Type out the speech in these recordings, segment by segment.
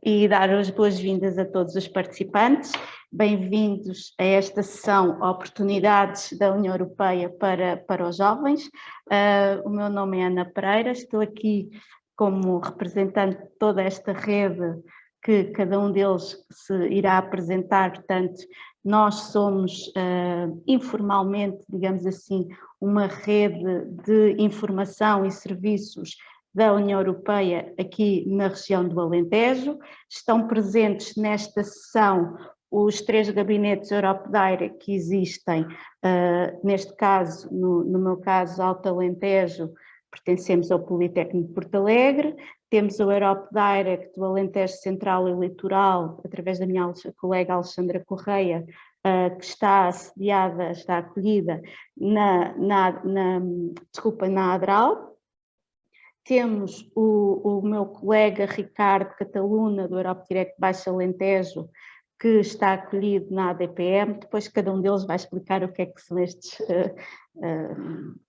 e dar as boas-vindas a todos os participantes. Bem-vindos a esta sessão Oportunidades da União Europeia para os Jovens. O meu nome é Ana Pereira, estou aqui como representante de toda esta rede que cada um deles se irá apresentar. Portanto, nós somos informalmente, digamos assim, uma rede de informação e serviços da União Europeia aqui na região do Alentejo. Estão presentes nesta sessão os 3 gabinetes Europe Direct que existem, neste caso, no meu caso, Alto Alentejo, pertencemos ao Politécnico de Porto Alegre, temos o Europe Direct do Alentejo Central e Litoral, através da minha colega Alexandra Correia, que está assediada, está acolhida na ADRAL. Temos o meu colega Ricardo Cataluna, do Europe Direct Baixo Alentejo, que está acolhido na ADPM. Depois cada um deles vai explicar o que é que são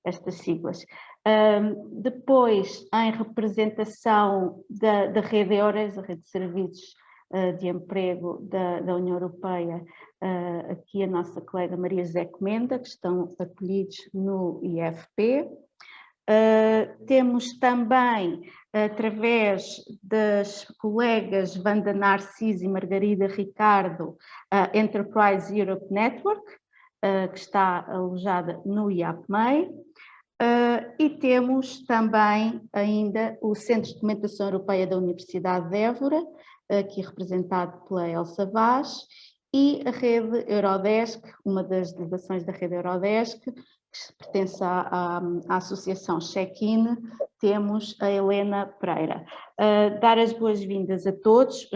estas siglas. Depois, em representação da rede EURES, a rede de serviços de emprego da União Europeia, aqui a nossa colega Maria José Comenda, que estão acolhidos no IFP. Temos também, através das colegas Wanda Narciso e Margarida Ricardo, a Enterprise Europe Network, que está alojada no IAPMEI, e temos também ainda o Centro de Documentação Europeia da Universidade de Évora, aqui representado pela Elsa Vaz, e a rede Eurodesk, uma das delegações da rede Eurodesk, que pertence à Associação Check-in, temos a Helena Pereira. Dar as boas-vindas a todos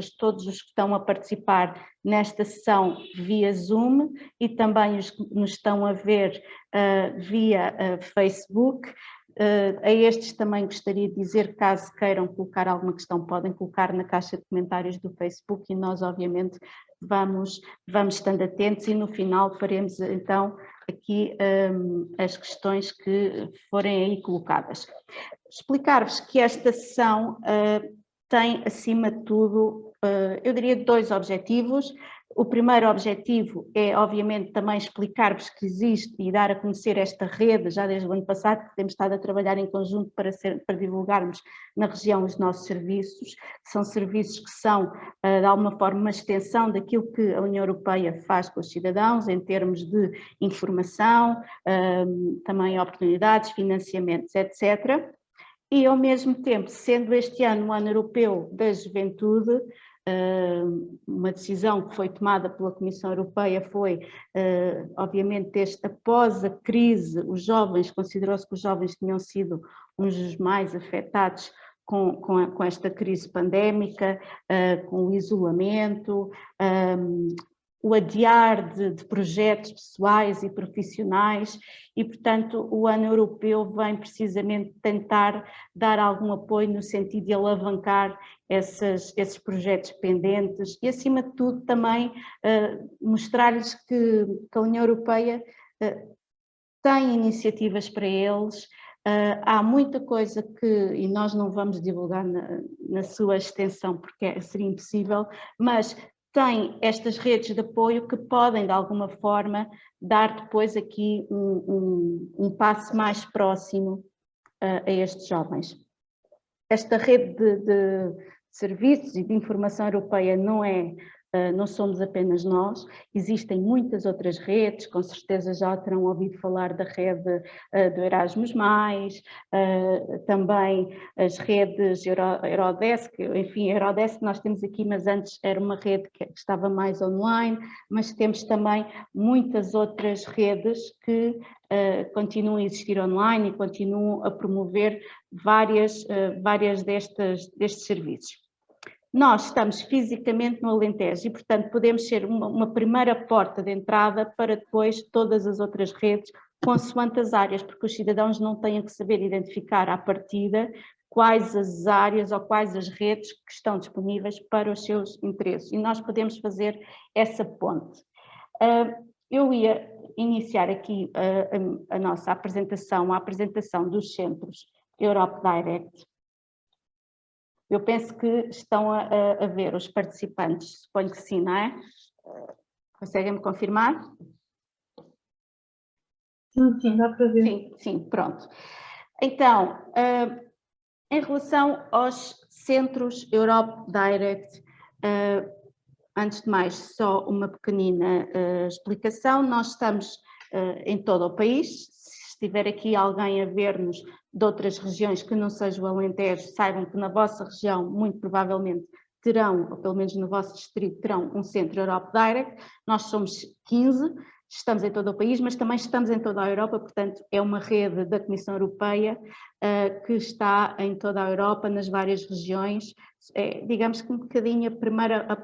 os que estão a participar nesta sessão via Zoom e também os que nos estão a ver via Facebook. A estes também gostaria de dizer, caso queiram colocar alguma questão, podem colocar na caixa de comentários do Facebook e nós, obviamente, vamos estando atentos e no final faremos então aqui as questões que forem aí colocadas. Explicar-vos que esta sessão tem, acima de tudo, eu diria 2 objetivos. O primeiro objetivo é, obviamente, também explicar-vos que existe e dar a conhecer esta rede, já desde o ano passado, que temos estado a trabalhar em conjunto para divulgarmos na região os nossos serviços. São serviços que são, de alguma forma, uma extensão daquilo que a União Europeia faz com os cidadãos, em termos de informação, também oportunidades, financiamentos, etc. E, ao mesmo tempo, sendo este ano o Ano Europeu da Juventude, uma decisão que foi tomada pela Comissão Europeia foi, obviamente, após a crise, os jovens, considerou-se que os jovens tinham sido uns dos mais afetados com esta crise pandémica, com o isolamento, o adiar de projetos pessoais e profissionais e, portanto, o Ano Europeu vem precisamente tentar dar algum apoio no sentido de alavancar esses projetos pendentes e, acima de tudo, também mostrar-lhes que a União Europeia tem iniciativas para eles. Há muita coisa e nós não vamos divulgar na sua extensão porque seria impossível, mas tem estas redes de apoio que podem, de alguma forma, dar depois aqui um passo mais próximo a estes jovens. Esta rede de serviços e de informação europeia não somos apenas nós, existem muitas outras redes, com certeza já terão ouvido falar da rede do Erasmus+, também as redes Eurodesk, enfim, a Eurodesk nós temos aqui, mas antes era uma rede que estava mais online, mas temos também muitas outras redes que continuam a existir online e continuam a promover várias destes serviços. Nós estamos fisicamente no Alentejo e, portanto, podemos ser uma primeira porta de entrada para depois todas as outras redes, consoante as áreas, porque os cidadãos não têm que saber identificar à partida quais as áreas ou quais as redes que estão disponíveis para os seus interesses. E nós podemos fazer essa ponte. Eu ia iniciar aqui a nossa apresentação, a apresentação dos centros Europe Direct. Eu penso que estão a ver os participantes, suponho que sim, não é? Conseguem-me confirmar? Sim, dá para ver. Sim, sim, pronto. Então, em relação aos centros Europe Direct, antes de mais, só uma pequenina explicação. Nós estamos em todo o país. Se estiver aqui alguém a ver-nos de outras regiões que não seja o Alentejo, saibam que na vossa região, muito provavelmente, terão, ou pelo menos no vosso distrito, terão um centro Europe Direct. Nós somos 15, estamos em todo o país, mas também estamos em toda a Europa, portanto, é uma rede da Comissão Europeia que está em toda a Europa, nas várias regiões. É, digamos que um bocadinho a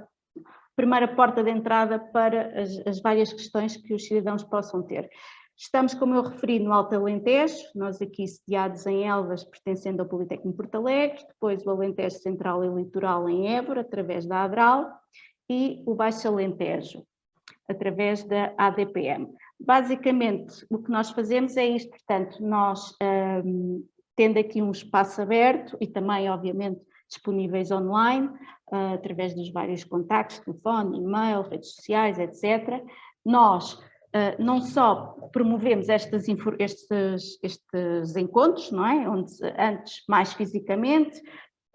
primeira porta de entrada para as várias questões que os cidadãos possam ter. Estamos, como eu referi, no Alto Alentejo, nós aqui sediados em Elvas, pertencendo ao Politécnico de Porto Alegre, depois o Alentejo Central e Litoral em Évora, através da ADRAL, e o Baixo Alentejo, através da ADPM. Basicamente, o que nós fazemos é isto, portanto, nós, tendo aqui um espaço aberto e também, obviamente, disponíveis online, através dos vários contactos, telefone, e-mail, redes sociais, etc. Nós não só promovemos estes encontros, não é? Onde antes mais fisicamente,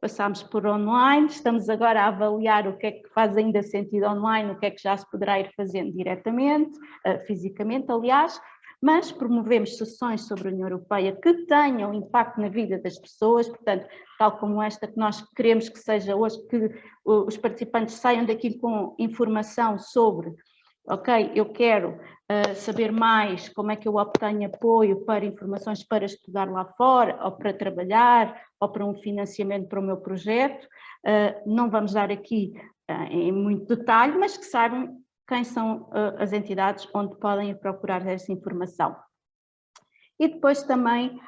passámos por online, estamos agora a avaliar o que é que faz ainda sentido online, o que é que já se poderá ir fazendo diretamente, fisicamente, aliás, mas promovemos sessões sobre a União Europeia que tenham impacto na vida das pessoas, portanto, tal como esta que nós queremos que seja hoje, que os participantes saiam daqui com informação sobre, ok, eu quero saber mais como é que eu obtenho apoio para informações para estudar lá fora, ou para trabalhar, ou para um financiamento para o meu projeto. Não vamos dar aqui em muito detalhe, mas que saibam quem são as entidades onde podem procurar essa informação. E depois também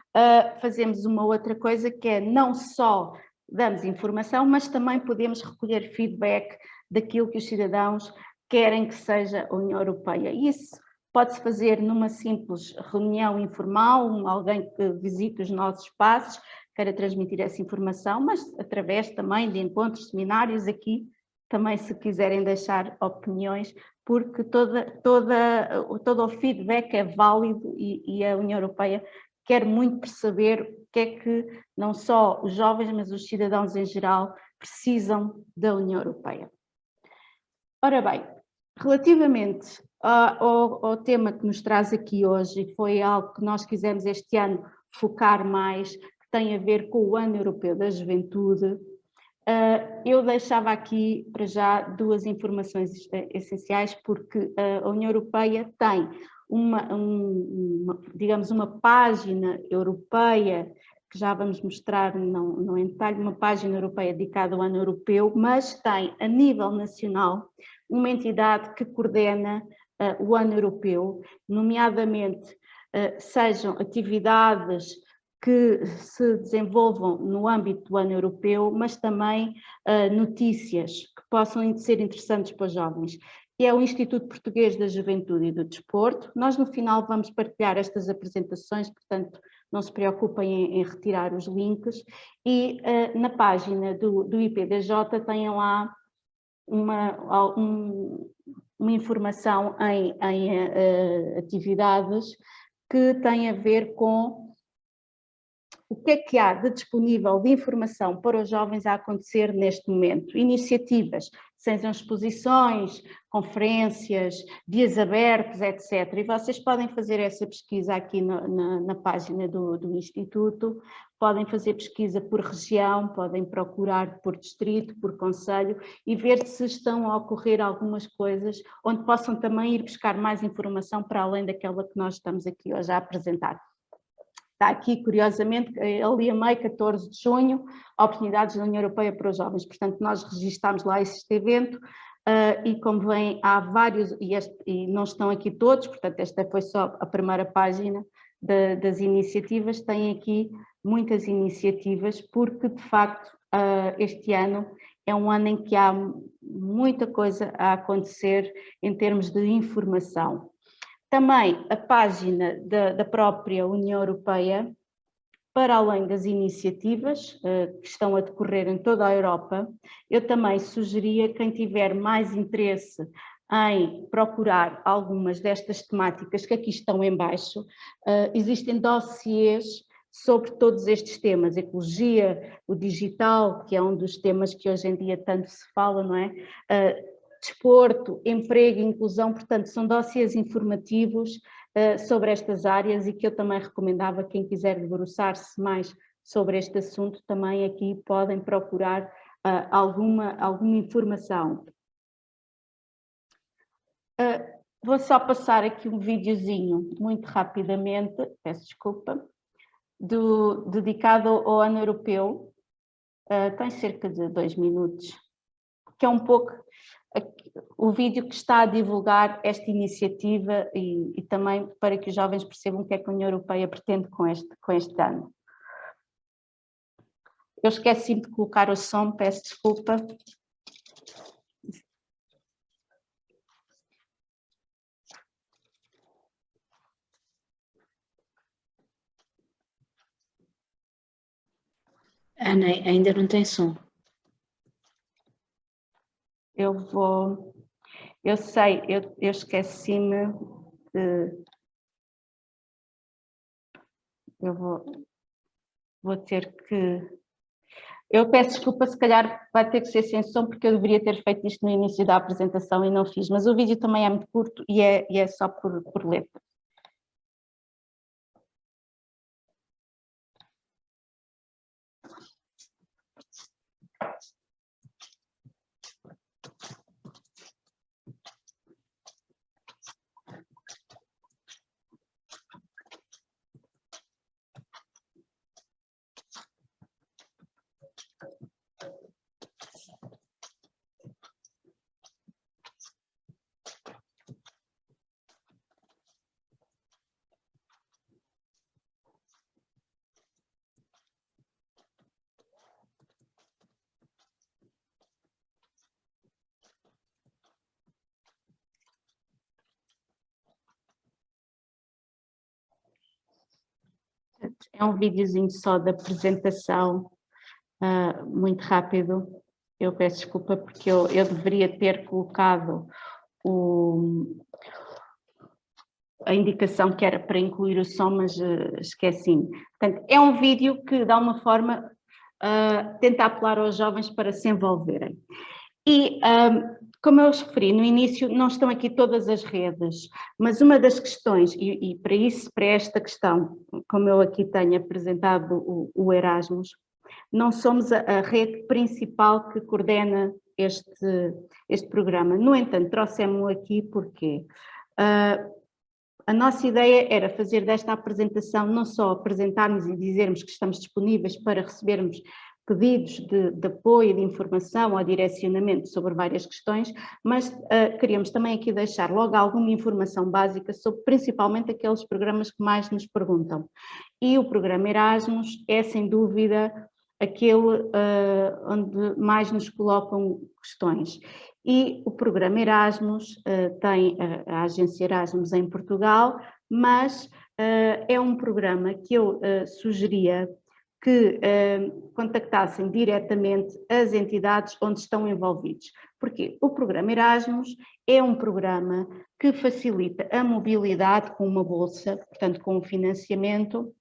fazemos uma outra coisa que é não só damos informação, mas também podemos recolher feedback daquilo que os cidadãos querem que seja a União Europeia. Isso pode-se fazer numa simples reunião informal, alguém que visite os nossos espaços, queira transmitir essa informação, mas através também de encontros, seminários aqui, também se quiserem deixar opiniões, porque todo o feedback é válido e a União Europeia quer muito perceber o que é que não só os jovens, mas os cidadãos em geral precisam da União Europeia. Ora bem, relativamente ao tema que nos traz aqui hoje, e foi algo que nós quisemos este ano focar mais, que tem a ver com o Ano Europeu da Juventude, eu deixava aqui para já duas informações essenciais, porque a União Europeia tem digamos, uma página europeia, que já vamos mostrar, não em detalhe, uma página europeia dedicada ao Ano Europeu, mas tem a nível nacional uma entidade que coordena o Ano Europeu, nomeadamente sejam atividades que se desenvolvam no âmbito do Ano Europeu, mas também notícias que possam ser interessantes para os jovens. E é o Instituto Português da Juventude e do Desporto. Nós no final vamos partilhar estas apresentações, portanto não se preocupem em retirar os links, e na página do IPDJ têm lá uma informação em atividades que têm a ver com o que é que há de disponível de informação para os jovens a acontecer neste momento. Iniciativas, sejam exposições, conferências, dias abertos, etc. E vocês podem fazer essa pesquisa aqui na página do Instituto, podem fazer pesquisa por região, podem procurar por distrito, por concelho e ver se estão a ocorrer algumas coisas onde possam também ir buscar mais informação para além daquela que nós estamos aqui hoje a apresentar. Está aqui, curiosamente, ali a meio, 14 de junho, oportunidades da União Europeia para os jovens. Portanto, nós registámos lá este evento e, como veem, há vários, e não estão aqui todos, portanto, esta foi só a primeira página das iniciativas, tem aqui muitas iniciativas, porque, de facto, este ano é um ano em que há muita coisa a acontecer em termos de informação. Também a página da própria União Europeia para além das iniciativas que estão a decorrer em toda a Europa, eu também sugeria quem tiver mais interesse em procurar algumas destas temáticas que aqui estão em baixo. Existem dossiês sobre todos estes temas, ecologia, o digital, que é um dos temas que hoje em dia tanto se fala, não é? Desporto, emprego e inclusão, portanto, são dossiês informativos sobre estas áreas e que eu também recomendava quem quiser debruçar-se mais sobre este assunto, também aqui podem procurar alguma informação. Vou só passar aqui um videozinho, muito rapidamente, peço desculpa, dedicado ao ano europeu, tem cerca de 2 minutos, que é um pouco o vídeo que está a divulgar esta iniciativa e também para que os jovens percebam o que é que a União Europeia pretende com este ano. Eu esqueci-me de colocar o som, peço desculpa. Ana, ainda não tem som. Eu sei, eu esqueci-me de... Eu vou ter que... Eu peço desculpa, se calhar vai ter que ser sem som, porque eu deveria ter feito isto no início da apresentação e não fiz, mas o vídeo também é muito curto e é só por letra. É um videozinho só de apresentação, muito rápido. Eu peço desculpa porque eu deveria ter colocado a indicação que era para incluir o som, mas esqueci-me. Portanto, é um vídeo que, de alguma forma, tenta apelar aos jovens para se envolverem. E, como eu referi no início, não estão aqui todas as redes, mas uma das questões, e para esta questão, como eu aqui tenho apresentado o Erasmus, não somos a rede principal que coordena este programa. No entanto, trouxemos-o aqui porque a nossa ideia era fazer desta apresentação, não só apresentarmos e dizermos que estamos disponíveis para recebermos pedidos de apoio, de informação ou direcionamento sobre várias questões, mas queríamos também aqui deixar logo alguma informação básica sobre principalmente aqueles programas que mais nos perguntam. E o programa Erasmus é, sem dúvida, aquele onde mais nos colocam questões. E o programa Erasmus tem a agência Erasmus em Portugal, mas é um programa que eu sugeria que contactassem diretamente as entidades onde estão envolvidos. Porque o programa Erasmus é um programa que facilita a mobilidade com uma bolsa, portanto com o financiamento,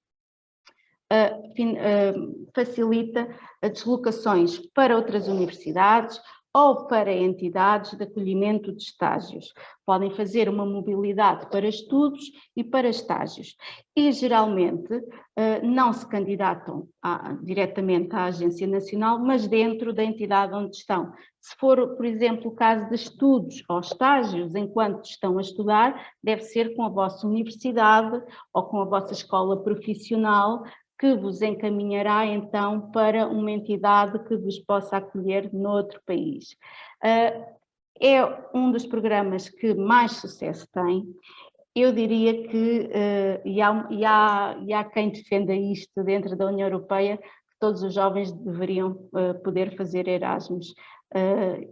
facilita as deslocações para outras universidades ou para entidades de acolhimento de estágios. Podem fazer uma mobilidade para estudos e para estágios. E, geralmente, não se candidatam diretamente à Agência Nacional, mas dentro da entidade onde estão. Se for, por exemplo, o caso de estudos ou estágios enquanto estão a estudar, deve ser com a vossa universidade ou com a vossa escola profissional, que vos encaminhará então para uma entidade que vos possa acolher noutro país. É um dos programas que mais sucesso tem. Eu diria que, e há quem defenda isto dentro da União Europeia, que todos os jovens deveriam poder fazer Erasmus.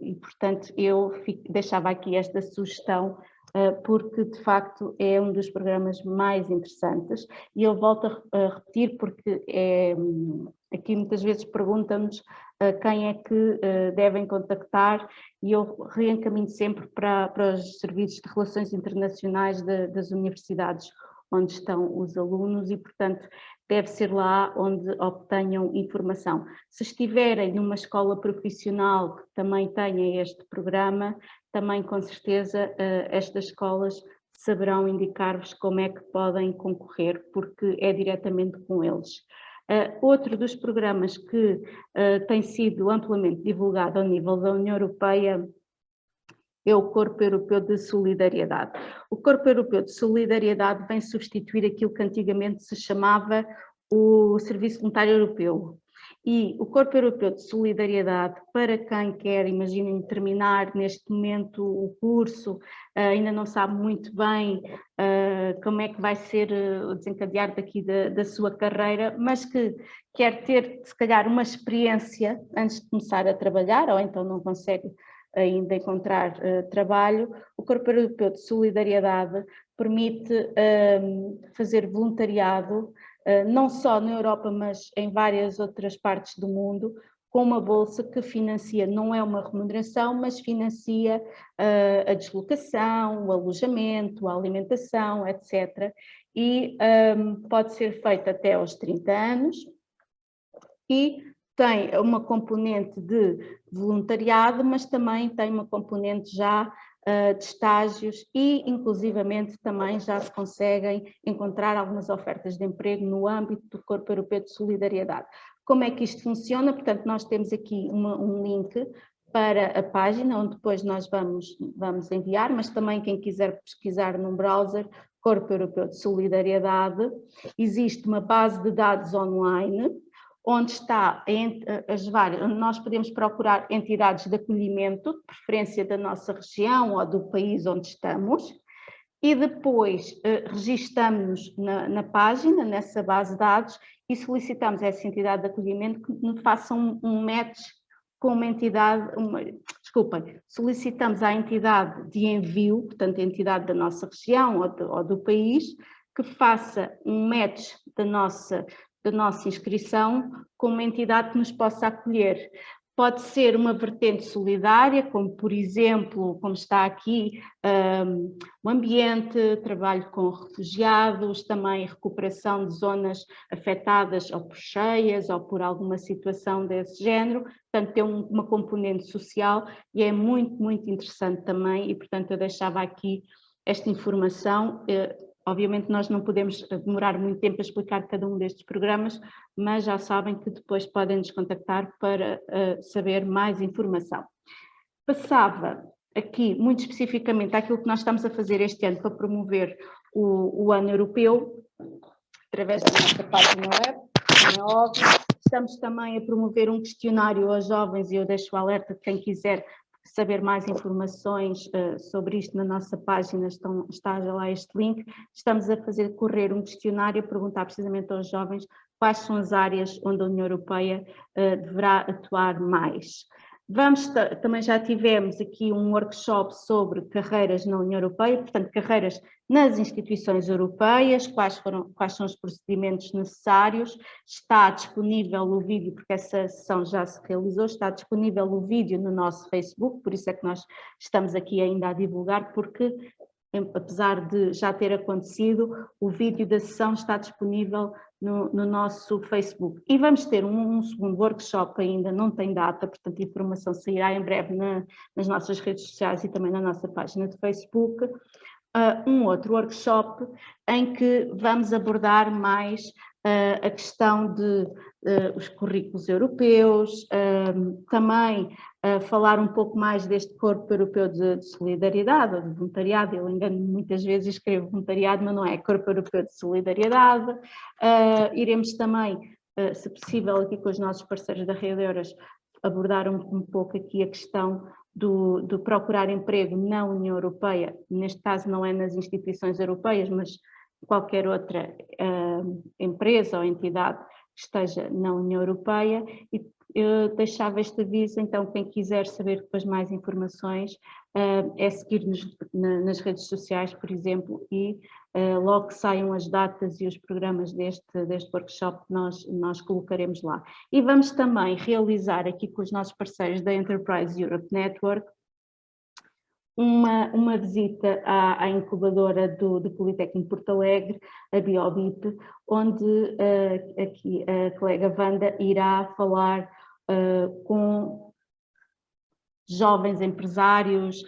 E, portanto, eu deixava aqui esta sugestão porque de facto é um dos programas mais interessantes, e eu volto a repetir porque aqui muitas vezes perguntam-nos quem é que devem contactar, e eu reencaminho sempre para os serviços de relações internacionais das universidades onde estão os alunos, e portanto deve ser lá onde obtenham informação. Se estiverem numa escola profissional que também tenha este programa, também com certeza estas escolas saberão indicar-vos como é que podem concorrer, porque é diretamente com eles. Outro dos programas que tem sido amplamente divulgado ao nível da União Europeia é o Corpo Europeu de Solidariedade. O Corpo Europeu de Solidariedade vem substituir aquilo que antigamente se chamava o Serviço Voluntário Europeu. E o Corpo Europeu de Solidariedade, para quem quer, imaginem, terminar neste momento o curso, ainda não sabe muito bem como é que vai ser o desencadear daqui da sua carreira, mas que quer ter, se calhar, uma experiência antes de começar a trabalhar, ou então não consegue ainda encontrar trabalho, o Corpo Europeu de Solidariedade permite fazer voluntariado, não só na Europa, mas em várias outras partes do mundo, com uma bolsa que financia, não é uma remuneração, mas financia a deslocação, o alojamento, a alimentação, etc. E pode ser feita até aos 30 anos, e tem uma componente de voluntariado, mas também tem uma componente já de estágios, e inclusivamente também já se conseguem encontrar algumas ofertas de emprego no âmbito do Corpo Europeu de Solidariedade. Como é que isto funciona? Portanto, nós temos aqui um link para a página, onde depois nós vamos enviar, mas também quem quiser pesquisar num browser, Corpo Europeu de Solidariedade, existe uma base de dados online, onde está onde nós podemos procurar entidades de acolhimento, de preferência da nossa região ou do país onde estamos, e depois registamos-nos na página, nessa base de dados, e solicitamos a essa entidade de acolhimento que nos faça um match com uma entidade, solicitamos à entidade de envio, portanto a entidade da nossa região ou do país, que faça um match da nossa inscrição com uma entidade que nos possa acolher. Pode ser uma vertente solidária, como por exemplo, como está aqui, o ambiente, trabalho com refugiados, também recuperação de zonas afetadas ou por cheias ou por alguma situação desse género, portanto tem uma componente social, e é muito, muito interessante também, e portanto eu deixava aqui esta informação. Obviamente nós não podemos demorar muito tempo a explicar cada um destes programas, mas já sabem que depois podem nos contactar para saber mais informação. Passava aqui muito especificamente àquilo que nós estamos a fazer este ano para promover o ano europeu, através da nossa página web, como é óbvio. Estamos também a promover um questionário aos jovens, e eu deixo o alerta de quem quiser saber mais informações sobre isto na nossa página, está já lá este link. Estamos a fazer correr um questionário, a perguntar precisamente aos jovens quais são as áreas onde a União Europeia deverá atuar mais. Também já tivemos aqui um workshop sobre carreiras na União Europeia, portanto carreiras nas instituições europeias, quais são os procedimentos necessários. Está disponível o vídeo, porque essa sessão já se realizou, está disponível o vídeo no nosso Facebook, por isso é que nós estamos aqui ainda a divulgar, porque apesar de já ter acontecido, o vídeo da sessão está disponível no nosso Facebook. E vamos ter um segundo workshop ainda, não tem data, portanto a informação sairá em breve nas nossas redes sociais e também na nossa página de Facebook. Um outro workshop em que vamos abordar mais a questão de os currículos europeus, também falar um pouco mais deste Corpo Europeu de Solidariedade, ou de voluntariado. Eu engano muitas vezes, escrevo voluntariado, mas não é Corpo Europeu de Solidariedade. Iremos também, se possível, aqui com os nossos parceiros da Rede Euras, abordar um pouco aqui a questão do procurar emprego na União Europeia, neste caso não é nas instituições europeias, mas qualquer outra empresa ou entidade que esteja na União Europeia, e eu deixava este aviso, então quem quiser saber depois mais informações, é seguir-nos nas redes sociais, por exemplo, e logo que saiam as datas e os programas deste workshop, nós colocaremos lá. E vamos também realizar aqui com os nossos parceiros da Enterprise Europe Network uma visita à incubadora do Politécnico Porto Alegre, a Biobip, onde aqui a colega Wanda irá falar com jovens empresários,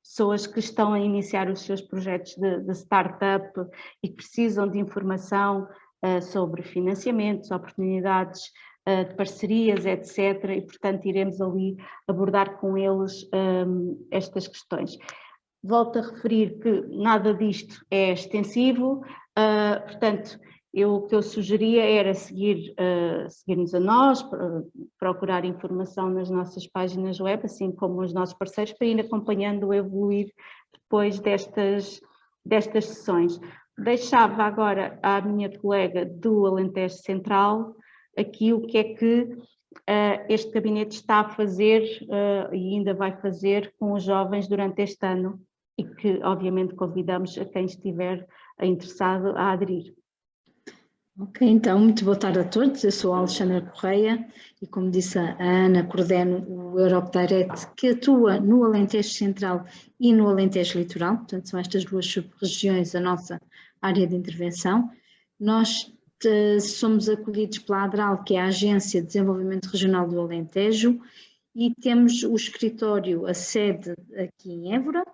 pessoas que estão a iniciar os seus projetos de startup e que precisam de informação sobre financiamentos, oportunidades de parcerias, etc. E, portanto, iremos ali abordar com eles estas questões. Volto a referir que nada disto é extensivo, portanto, o que eu sugeria era seguir-nos a nós, procurar informação nas nossas páginas web, assim como os nossos parceiros, para ir acompanhando o evoluir depois destas sessões. Deixava agora à minha colega do Alentejo Central aqui o que é que este gabinete está a fazer e ainda vai fazer com os jovens durante este ano e que obviamente convidamos a quem estiver interessado a aderir. Ok, então, muito boa tarde a todos. Eu sou a Alexandra Correia e, como disse a Ana, coordeno o Europe Direct, que atua no Alentejo Central e no Alentejo Litoral, portanto são estas duas sub-regiões a nossa área de intervenção. Nós somos acolhidos pela ADRAL, que é a Agência de Desenvolvimento Regional do Alentejo, e temos o escritório, a sede aqui em Évora,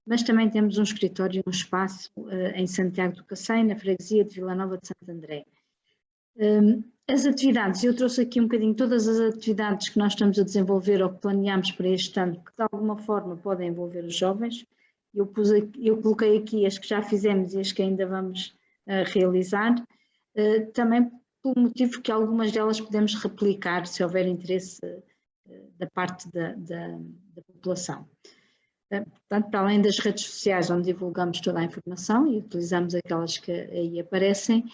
mas também temos um escritório, um espaço em Santiago do Cacém, na freguesia de Vila Nova de Santo André. As atividades, eu trouxe aqui um bocadinho todas as atividades que nós estamos a desenvolver ou que planeamos para este ano, que de alguma forma podem envolver os jovens. Eu coloquei aqui as que já fizemos e as que ainda vamos realizar, também pelo motivo que algumas delas podemos replicar se houver interesse da parte da população. Portanto, para além das redes sociais onde divulgamos toda a informação e utilizamos aquelas que aí aparecem,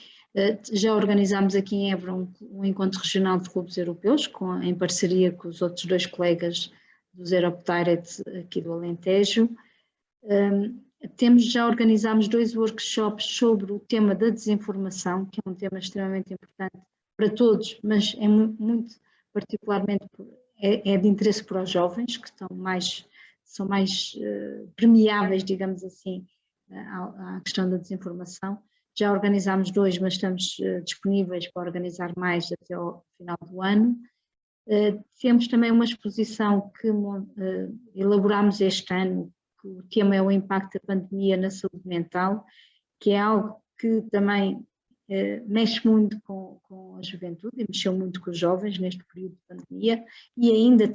já organizámos aqui em Évora um encontro regional de clubes europeus, em parceria com os outros dois colegas dos Europe Direct aqui do Alentejo. Já organizámos 2 workshops sobre o tema da desinformação, que é um tema extremamente importante para todos, mas é muito particularmente é de interesse para os jovens, que são mais permeáveis, digamos assim, à questão da desinformação. Já organizámos 2, mas estamos disponíveis para organizar mais até ao final do ano. Temos também uma exposição que elaborámos este ano, que o tema é o impacto da pandemia na saúde mental, que é algo que também mexe muito com a juventude e mexeu muito com os jovens neste período de pandemia e ainda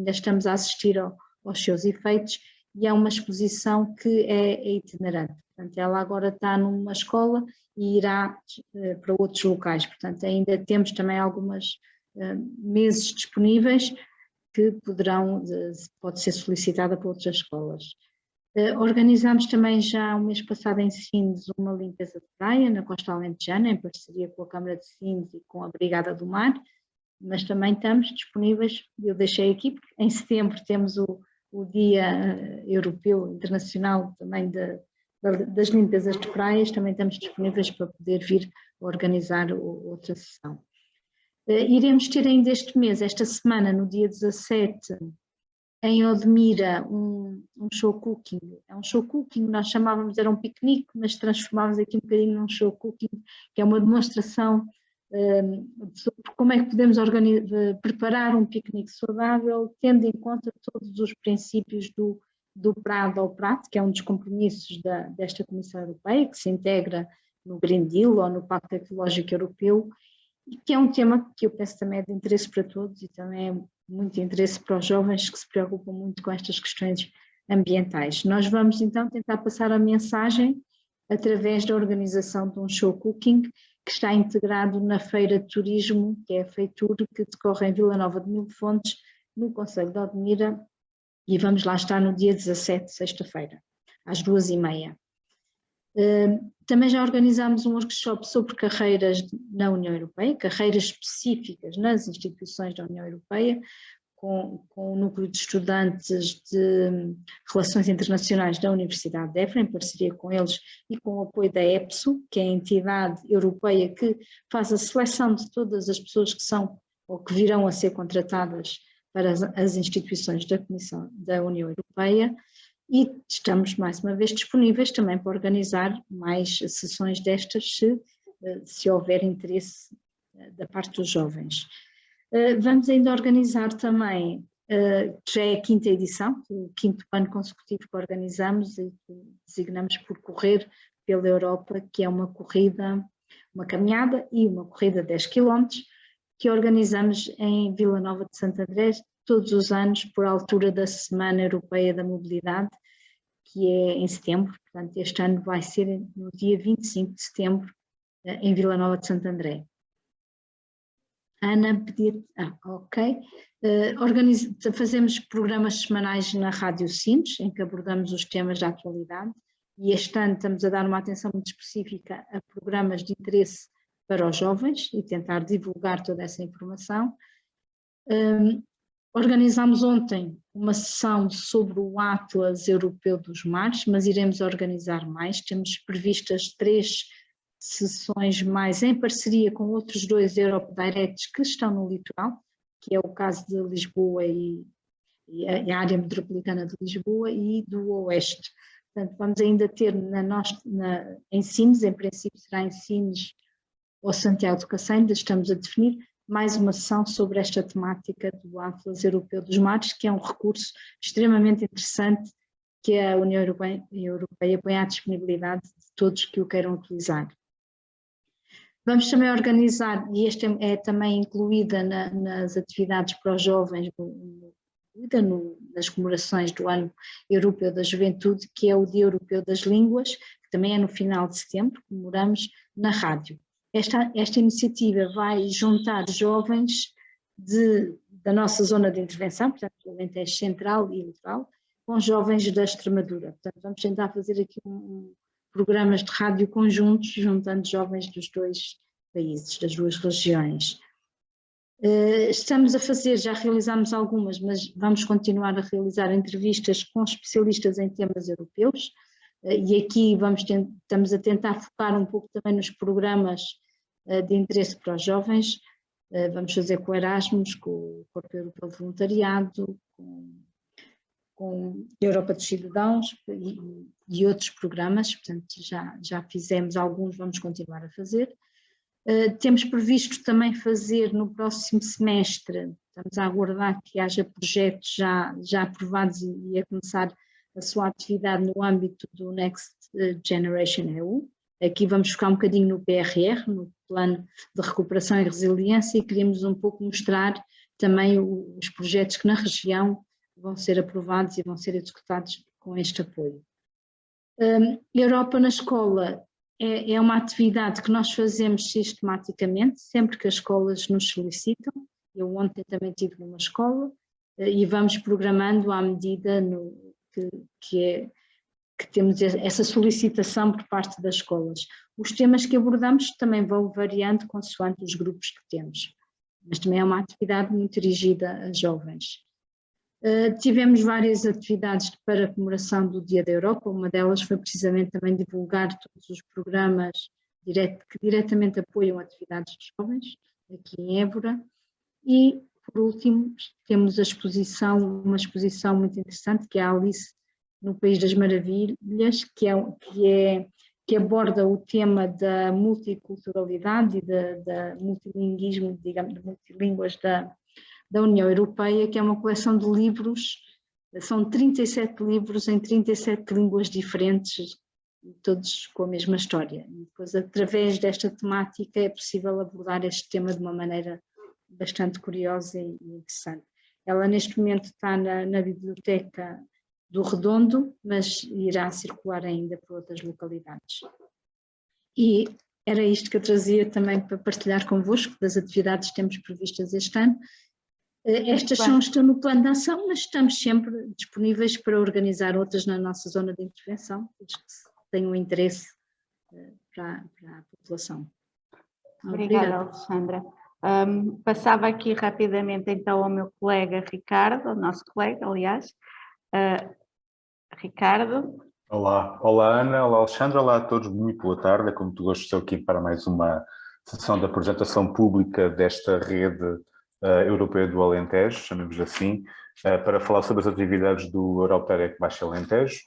estamos a assistir aos seus efeitos, e é uma exposição que é itinerante. Portanto, ela agora está numa escola e irá para outros locais. Portanto, ainda temos também algumas meses disponíveis que pode ser solicitada para outras escolas. Organizámos também já o mês passado em Sines uma limpeza de praia na Costa Alentejana, em parceria com a Câmara de Sines e com a Brigada do Mar, mas também estamos disponíveis, eu deixei aqui, porque em setembro temos o Dia Europeu Internacional também das limpezas de praias, também estamos disponíveis para poder vir organizar outra sessão. Iremos ter ainda este mês, esta semana, no dia 17, em Odmira, um show cooking. É um show cooking, nós chamávamos, era um piquenique, mas transformámos aqui um bocadinho num show cooking, que é uma demonstração sobre como é que podemos preparar um piquenique saudável, tendo em conta todos os princípios do Prado ao Prato, que é um dos compromissos desta Comissão Europeia, que se integra no Green Deal ou no Pacto Ecológico Europeu, e que é um tema que eu penso também é de interesse para todos e também é muito de interesse para os jovens que se preocupam muito com estas questões ambientais. Nós vamos então tentar passar a mensagem através da organização de um show cooking que está integrado na Feira de Turismo, que é a Feitur, que decorre em Vila Nova de Mil Fontes, no concelho de Odmira, e vamos lá estar no dia 17, sexta-feira, às 14h30. Também já organizámos um workshop sobre carreiras na União Europeia, carreiras específicas nas instituições da União Europeia, com o núcleo de estudantes de Relações Internacionais da Universidade de Évora, em parceria com eles e com o apoio da EPSO, que é a entidade europeia que faz a seleção de todas as pessoas que são ou que virão a ser contratadas para as instituições da Comissão da União Europeia. E estamos, mais uma vez, disponíveis também para organizar mais sessões destas, se houver interesse da parte dos jovens. Vamos ainda organizar também, já é a 5ª edição, o 5º ano consecutivo que organizamos e que designamos por Correr pela Europa, que é uma corrida, uma caminhada e uma corrida de 10 km, que organizamos em Vila Nova de Santo André, todos os anos por altura da Semana Europeia da Mobilidade, que é em setembro. Portanto, este ano vai ser no dia 25 de setembro, em Vila Nova de Santo André. Ana pedia... ok. Fazemos programas semanais na Rádio Sines, em que abordamos os temas da atualidade, e este ano estamos a dar uma atenção muito específica a programas de interesse para os jovens e tentar divulgar toda essa informação. Organizámos ontem uma sessão sobre o Atlas Europeu dos Mares, mas iremos organizar mais. Temos previstas 3 sessões mais em parceria com outros 2 Europe Directs que estão no litoral, que é o caso de Lisboa e a área metropolitana de Lisboa e do Oeste. Portanto, vamos ainda ter em Sines, em princípio será em Sines ou Santiago do Cacém, ainda estamos a definir, mais uma sessão sobre esta temática do Atlas Europeu dos Mares, que é um recurso extremamente interessante que a União Europeia põe à disponibilidade de todos que o queiram utilizar. Vamos também organizar, e esta é também incluída nas atividades para os jovens, nas comemorações do Ano Europeu da Juventude, que é o Dia Europeu das Línguas, que também é no final de setembro, comemoramos na rádio. Esta iniciativa vai juntar jovens da nossa zona de intervenção, portanto, do Alentejo Central e Litoral, com jovens da Extremadura. Portanto, vamos tentar fazer aqui programas de rádio conjuntos, juntando jovens dos 2 países, das 2 regiões. Estamos a fazer, já realizámos algumas, mas vamos continuar a realizar entrevistas com especialistas em temas europeus, e aqui estamos a tentar focar um pouco também nos programas de interesse para os jovens. Vamos fazer com o Erasmus, com o Corpo Europeu de Voluntariado, com a Europa dos Cidadãos e outros programas. Portanto, já fizemos alguns, vamos continuar a fazer. Temos previsto também fazer no próximo semestre, estamos a aguardar que haja projetos já aprovados e a começar a sua atividade no âmbito do Next Generation EU. Aqui vamos focar um bocadinho no PRR, no Plano de Recuperação e Resiliência, e queríamos um pouco mostrar também os projetos que na região vão ser aprovados e vão ser executados com este apoio. Europa na Escola é uma atividade que nós fazemos sistematicamente, sempre que as escolas nos solicitam. Eu ontem também estive numa escola e vamos programando à medida que temos essa solicitação por parte das escolas. Os temas que abordamos também vão variando consoante os grupos que temos, mas também é uma atividade muito dirigida a jovens. Tivemos várias atividades para a comemoração do Dia da Europa, uma delas foi precisamente também divulgar todos os programas que diretamente apoiam atividades de jovens, aqui em Évora, e por último temos uma exposição muito interessante, que é a Alice no País das Maravilhas, que aborda o tema da multiculturalidade e da multilinguismo, digamos, de multilínguas da União Europeia, que é uma coleção de livros, são 37 livros em 37 línguas diferentes, todos com a mesma história. E depois, através desta temática, é possível abordar este tema de uma maneira bastante curiosa e interessante. Ela neste momento está na biblioteca do Redondo, mas irá circular ainda por outras localidades. E era isto que eu trazia também para partilhar convosco, das atividades que temos previstas este ano. Estas estão no plano de ação, mas estamos sempre disponíveis para organizar outras na nossa zona de intervenção, os que tenham interesse para a população. Obrigada, Alexandra. Passava aqui rapidamente então ao meu colega Ricardo, ao nosso colega, aliás. Ricardo. Olá Ana, olá Alexandra, olá a todos, muito boa tarde. É como tu gostas, estou aqui para mais uma sessão da apresentação pública desta rede europeia do Alentejo, chamemos assim, para falar sobre as atividades do Europarec Baixo Alentejo.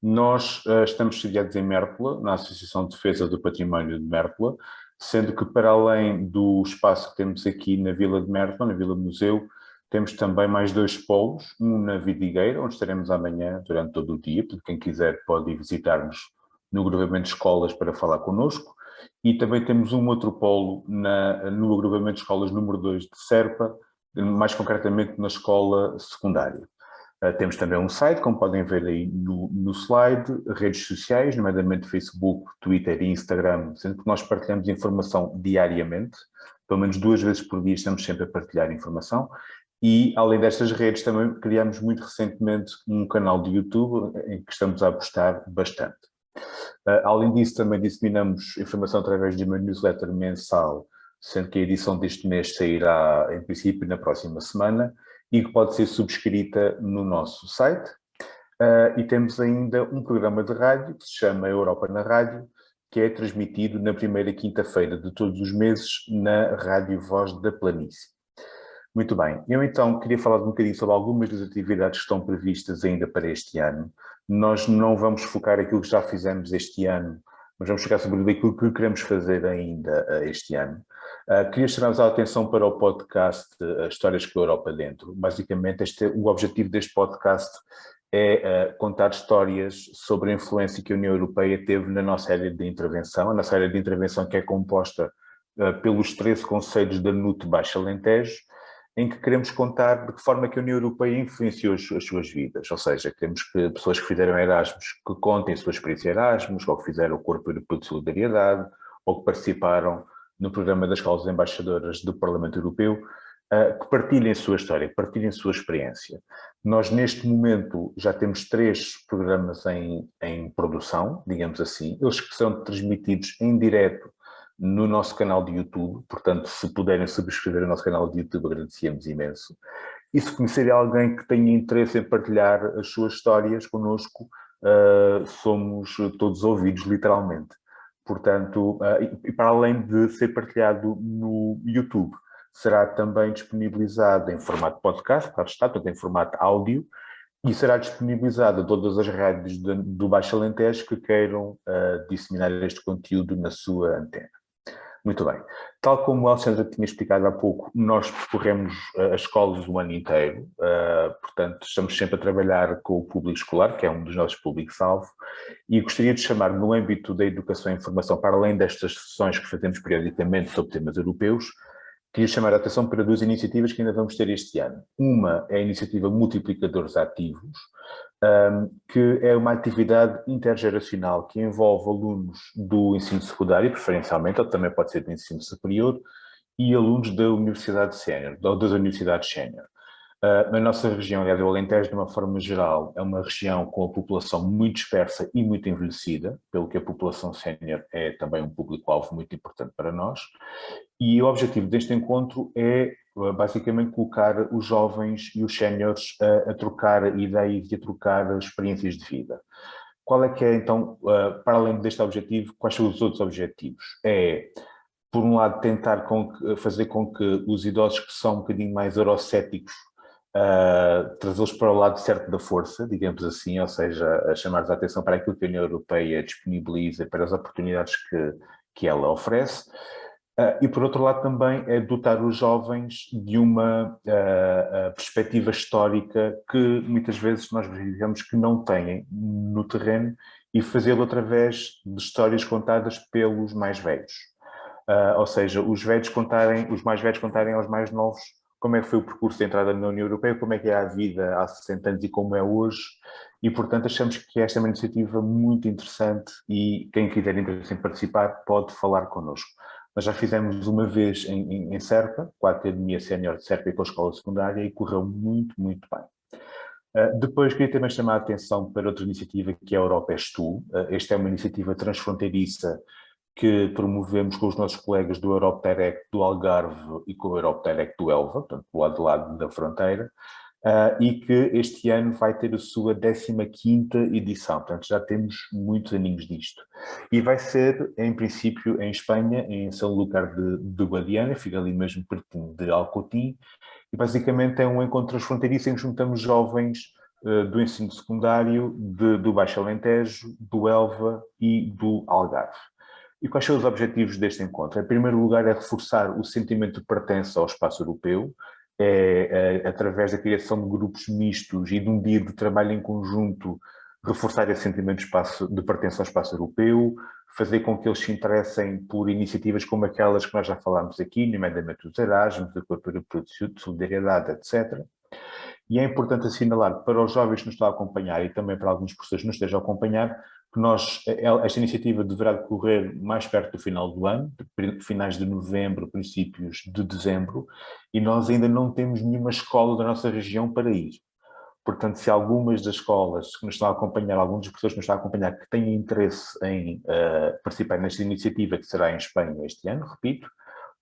Nós estamos sediados em Mértola, na Associação de Defesa do Património de Mértola, sendo que para além do espaço que temos aqui na Vila de Mértola, na Vila Museu, temos também mais 2 polos, um na Vidigueira, onde estaremos amanhã durante todo o dia, portanto quem quiser pode ir visitar-nos no agrupamento de escolas para falar connosco, e também temos um outro polo no agrupamento de escolas número 2 de Serpa, mais concretamente na escola secundária. Temos também um site, como podem ver aí no slide, redes sociais, nomeadamente Facebook, Twitter e Instagram, sendo que nós partilhamos informação diariamente, pelo menos 2 vezes por dia estamos sempre a partilhar informação. E, além destas redes, também criamos muito recentemente um canal de YouTube em que estamos a apostar bastante. Além disso, também disseminamos informação através de uma newsletter mensal, sendo que a edição deste mês sairá, em princípio, na próxima semana, e que pode ser subscrita no nosso site. E temos ainda um programa de rádio que se chama Europa na Rádio, que é transmitido na primeira quinta-feira de todos os meses na Rádio Voz da Planície. Muito bem, eu então queria falar um bocadinho sobre algumas das atividades que estão previstas ainda para este ano. Nós não vamos focar aquilo que já fizemos este ano, mas vamos focar sobre aquilo que queremos fazer ainda este ano. Queria chamar a atenção para o podcast Histórias com a Europa Dentro. Basicamente, o objetivo deste podcast é contar histórias sobre a influência que a União Europeia teve na nossa área de intervenção, a nossa área de intervenção que é composta pelos 13 concelhos da NUT Baixo Alentejo, em que queremos contar de que forma que a União Europeia influenciou as suas vidas, ou seja, queremos que pessoas que fizeram Erasmus que contem a sua experiência Erasmus, ou que fizeram o Corpo Europeu de Solidariedade, ou que participaram no programa das escolas embaixadoras do Parlamento Europeu, que partilhem a sua história, que partilhem a sua experiência. Nós, neste momento, já temos 3 programas em produção, digamos assim, eles que são transmitidos em direto no nosso canal de YouTube, portanto, se puderem subscrever o nosso canal de YouTube, agradecíamos imenso. E se conhecerem alguém que tenha interesse em partilhar as suas histórias connosco, somos todos ouvidos, literalmente. Portanto, e para além de ser partilhado no YouTube, será também disponibilizado em formato podcast, claro está, portanto, em formato áudio, e será disponibilizado a todas as rádios do Baixo Alentejo que queiram disseminar este conteúdo na sua antena. Muito bem. Tal como o Alexandre tinha explicado há pouco, nós percorremos as escolas o ano inteiro, portanto, estamos sempre a trabalhar com o público escolar, que é um dos nossos públicos-alvo, e gostaria de chamar, no âmbito da educação e informação, para além destas sessões que fazemos periodicamente sobre temas europeus, queria chamar a atenção para 2 iniciativas que ainda vamos ter este ano. Uma é a iniciativa Multiplicadores Ativos, que é uma atividade intergeracional que envolve alunos do ensino secundário, preferencialmente, ou também pode ser do ensino superior, e alunos da Universidade Sénior, ou das Universidades Sénior. Na nossa região, aliás, o Alentejo, de uma forma geral, é uma região com a população muito dispersa e muito envelhecida, pelo que a população sénior é também um público-alvo muito importante para nós. E o objetivo deste encontro é, basicamente, colocar os jovens e os séniores a trocar ideias e a trocar experiências de vida. Qual é que é, então, para além deste objetivo, quais são os outros objetivos? É, por um lado, tentar fazer com que os idosos que são um bocadinho mais eurocéticos trazê-los para o lado certo da força, digamos assim, ou seja, chamar a atenção para aquilo que a União Europeia disponibiliza, para as oportunidades que ela oferece. E, por outro lado, também é dotar os jovens de uma perspectiva histórica que muitas vezes nós verificamos que não têm no terreno e fazê-lo através de histórias contadas pelos mais velhos. Ou seja, os mais velhos contarem aos mais novos como é que foi o percurso de entrada na União Europeia, como é que é a vida há 60 anos e como é hoje. E, portanto, achamos que esta é uma iniciativa muito interessante e quem quiser interesse em participar pode falar connosco. Nós já fizemos uma vez em Serpa, com a Academia Sénior de Serpa e com a Escola Secundária, e correu muito, muito bem. Depois queria também chamar a atenção para outra iniciativa que é a Europa És Tu. Esta é uma iniciativa transfronteiriça que promovemos com os nossos colegas do Europe Direct do Algarve e com o Europe Direct do Elva, portanto, do lado de lado da fronteira, e que este ano vai ter a sua 15ª edição, portanto já temos muitos aninhos disto. E vai ser, em princípio, em Espanha, em São Lugar de Guadiana, fica ali mesmo pertinho de Alcotim, e basicamente é um encontro transfronteiriço em que juntamos jovens do ensino secundário, do Baixo Alentejo, do Elva e do Algarve. E quais são os objetivos deste encontro? Em primeiro lugar, é reforçar o sentimento de pertença ao espaço europeu, através da criação de grupos mistos e de um dia de trabalho em conjunto, reforçar esse sentimento de pertença ao espaço europeu, fazer com que eles se interessem por iniciativas como aquelas que nós já falámos aqui, nomeadamente os Erasmus, a Corpo Europeu de Solidariedade, etc. E é importante assinalar para os jovens que nos estão a acompanhar e também para alguns professores que nos estejam a acompanhar, que esta iniciativa deverá decorrer mais perto do final do ano, finais de novembro, princípios de dezembro, e nós ainda não temos nenhuma escola da nossa região para ir. Portanto, se algumas das escolas que nos estão a acompanhar, alguns dos professores que nos estão a acompanhar, que têm interesse em participar nesta iniciativa, que será em Espanha este ano, repito,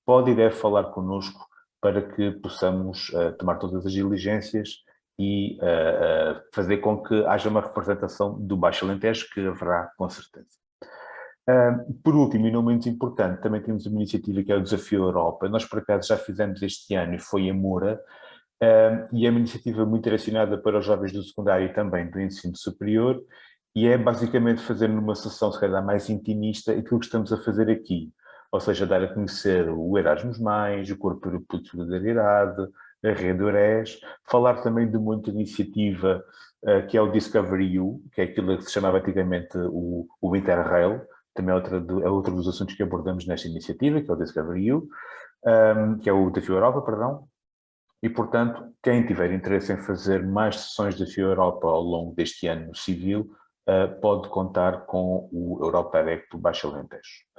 pode e deve falar connosco para que possamos tomar todas as diligências e fazer com que haja uma representação do Baixo Alentejo, que haverá com certeza. Por último, e não menos importante, também temos uma iniciativa que é o Desafio Europa. Nós, por acaso, já fizemos este ano e foi em Moura, e é uma iniciativa muito direcionada para os jovens do secundário e também do ensino superior, e é basicamente fazer numa sessão, se calhar, mais intimista aquilo que estamos a fazer aqui. Ou seja, dar a conhecer o Erasmus+, o Corpo Europeu de Solidariedade, a Rede Eures, falar também de uma outra iniciativa que é o Discovery U, que é aquilo que se chamava antigamente o Interrail, também é outro dos assuntos que abordamos nesta iniciativa, que é o Discovery U, que é o Desafio Europa, perdão. E, portanto, quem tiver interesse em fazer mais sessões de Desafio Europa ao longo deste ano civil, pode contar com o Europe Direct do Baixo Alentejo.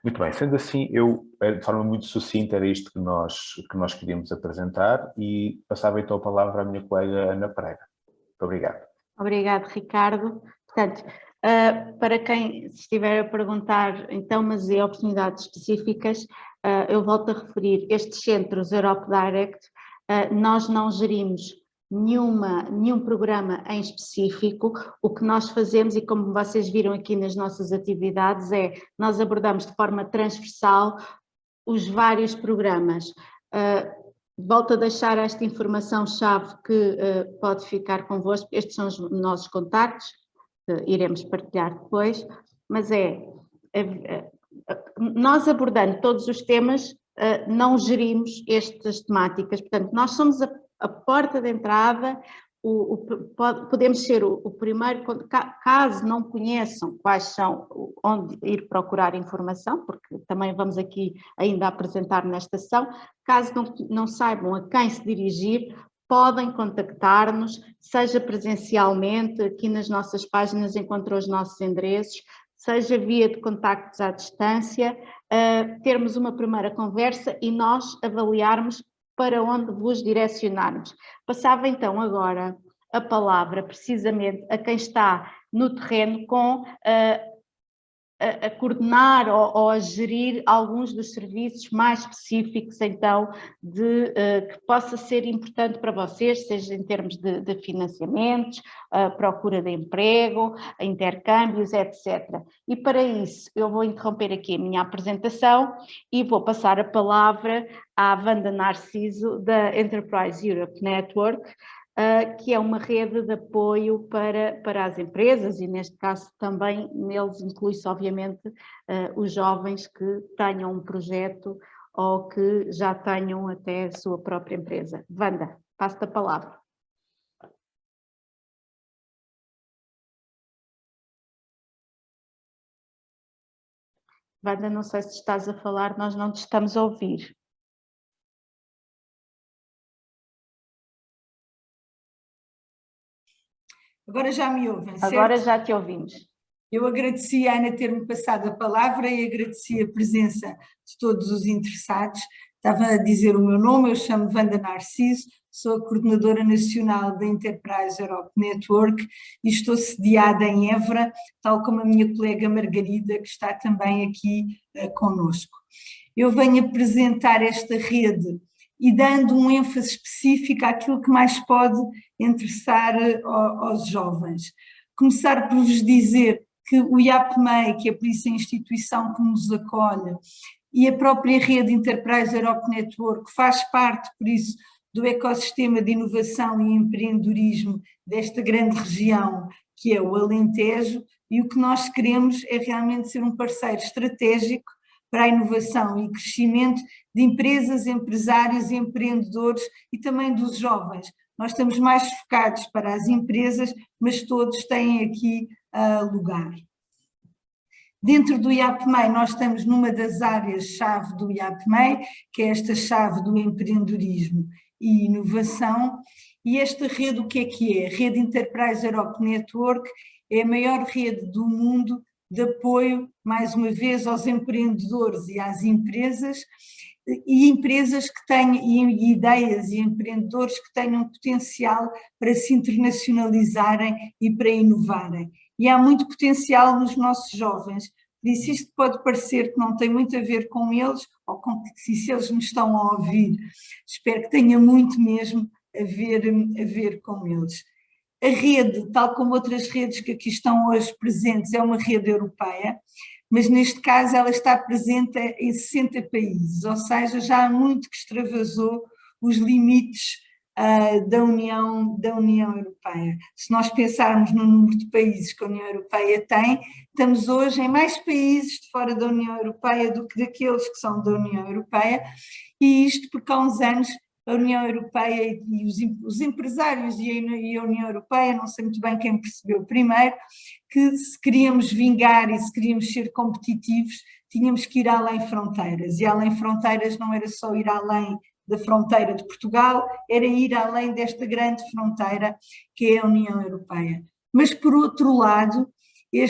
Muito bem, sendo assim, de forma muito sucinta, era isto que nós queríamos apresentar e passava então a palavra à minha colega Ana Pereira. Muito obrigado. Obrigado, Ricardo. Portanto, para quem se estiver a perguntar, então, mas e oportunidades específicas, eu volto a referir, estes centros Europe Direct, nós não gerimos nenhum programa em específico. O que nós fazemos, e como vocês viram aqui nas nossas atividades, nós abordamos de forma transversal os vários programas. Volto a deixar esta informação-chave que pode ficar convosco. Estes são os nossos contactos, que iremos partilhar depois, mas nós abordando todos os temas, não gerimos estas temáticas. Portanto, nós somos a porta de entrada, podemos ser o primeiro, caso não conheçam quais são, onde ir procurar informação, porque também vamos aqui ainda apresentar nesta sessão, caso não saibam a quem se dirigir, podem contactar-nos, seja presencialmente, aqui nas nossas páginas encontram os nossos endereços, seja via de contactos à distância, termos uma primeira conversa e nós avaliarmos para onde vos direcionarmos. Passava então agora a palavra precisamente a quem está no terreno com a coordenar ou a gerir alguns dos serviços mais específicos então que possa ser importante para vocês, seja em termos de financiamentos, procura de emprego, intercâmbios, etc. E para isso eu vou interromper aqui a minha apresentação e vou passar a palavra à Wanda Narciso da Enterprise Europe Network, que é uma rede de apoio para as empresas e neste caso também neles inclui-se obviamente os jovens que tenham um projeto ou que já tenham até a sua própria empresa. Wanda, passo-te a palavra. Wanda, não sei se estás a falar, nós não te estamos a ouvir. Agora já me ouvem, certo? Agora já te ouvimos. Eu agradeci a Ana ter-me passado a palavra e agradeci a presença de todos os interessados. Estava a dizer o meu nome, eu chamo Wanda Narciso, sou a coordenadora nacional da Enterprise Europe Network e estou sediada em Évora, tal como a minha colega Margarida, que está também aqui conosco. Eu venho apresentar esta rede e dando um ênfase específico àquilo que mais pode interessar aos jovens. Começar por vos dizer que o IAPMEI, que é por isso a instituição que nos acolhe, e a própria rede Enterprise Europe Network faz parte, por isso, do ecossistema de inovação e empreendedorismo desta grande região, que é o Alentejo, e o que nós queremos é realmente ser um parceiro estratégico para a inovação e crescimento de empresas, empresários, empreendedores e também dos jovens. Nós estamos mais focados para as empresas, mas todos têm aqui lugar. Dentro do IAPMEI, nós estamos numa das áreas-chave do IAPMEI, que é esta chave do empreendedorismo e inovação, e esta rede o que é? A Rede Enterprise Europe Network é a maior rede do mundo de apoio, mais uma vez, aos empreendedores e às empresas, e empresas que tenham, e ideias e empreendedores que tenham potencial para se internacionalizarem e para inovarem. E há muito potencial nos nossos jovens, por isso isto pode parecer que não tem muito a ver com eles, ou com se eles me estão a ouvir, espero que tenha muito mesmo a ver com eles. A rede, tal como outras redes que aqui estão hoje presentes, é uma rede europeia, mas neste caso ela está presente em 60 países, ou seja, já há muito que extravasou os limites da União Europeia. Se nós pensarmos no número de países que a União Europeia tem, estamos hoje em mais países de fora da União Europeia do que daqueles que são da União Europeia, e isto porque há uns anos a União Europeia e os empresários e a União Europeia, não sei muito bem quem percebeu primeiro, que se queríamos vingar e se queríamos ser competitivos, tínhamos que ir além fronteiras, e além fronteiras não era só ir além da fronteira de Portugal, era ir além desta grande fronteira que é a União Europeia. Mas, por outro lado,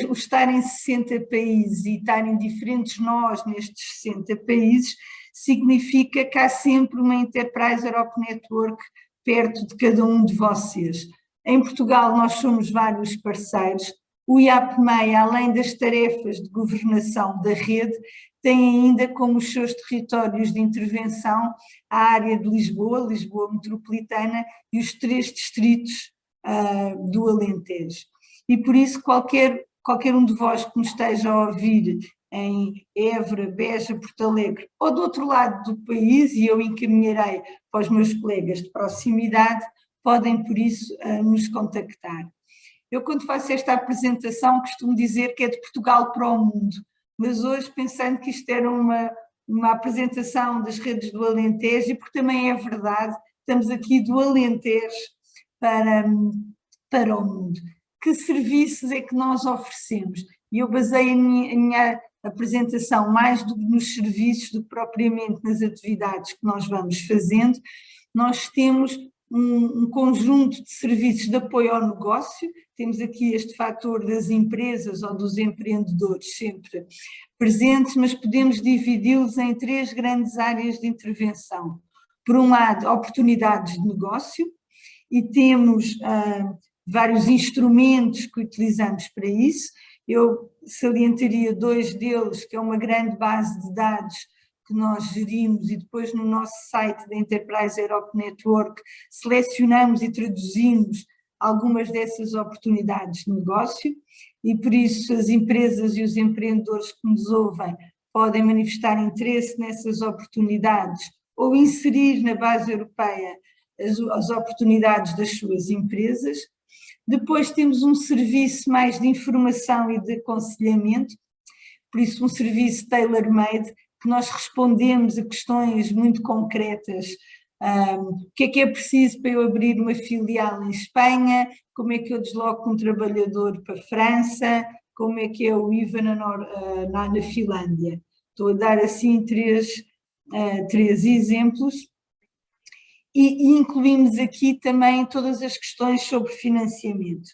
o estar em 60 países e estar em diferentes nós nestes 60 países, significa que há sempre uma Enterprise Europe Network perto de cada um de vocês. Em Portugal nós somos vários parceiros, o IAPMEI, além das tarefas de governação da rede, tem ainda como os seus territórios de intervenção a área de Lisboa, Lisboa metropolitana e os 3 distritos do Alentejo. E por isso qualquer um de vós que me esteja a ouvir em Évora, Beja, Porto Alegre ou do outro lado do país, e eu encaminharei para os meus colegas de proximidade, podem por isso nos contactar. Eu quando faço esta apresentação costumo dizer que é de Portugal para o mundo, mas hoje pensando que isto era uma apresentação das redes do Alentejo, e porque também é verdade, estamos aqui do Alentejo para o mundo. Que serviços é que nós oferecemos? E eu basei a minha apresentação mais nos serviços do que propriamente nas atividades que nós vamos fazendo. Nós temos um conjunto de serviços de apoio ao negócio, temos aqui este fator das empresas ou dos empreendedores sempre presentes, mas podemos dividi-los em 3 grandes áreas de intervenção. Por um lado, oportunidades de negócio, e temos vários instrumentos que utilizamos para isso. Eu salientaria 2 deles, que é uma grande base de dados que nós gerimos, e depois no nosso site da Enterprise Europe Network selecionamos e traduzimos algumas dessas oportunidades de negócio, e por isso as empresas e os empreendedores que nos ouvem podem manifestar interesse nessas oportunidades ou inserir na base europeia as oportunidades das suas empresas. Depois temos um serviço mais de informação e de aconselhamento, por isso um serviço tailor-made, que nós respondemos a questões muito concretas. O que é preciso para eu abrir uma filial em Espanha? Como é que eu desloco um trabalhador para a França? Como é que é o IVA na Finlândia? Estou a dar assim 3 exemplos. E incluímos aqui também todas as questões sobre financiamento.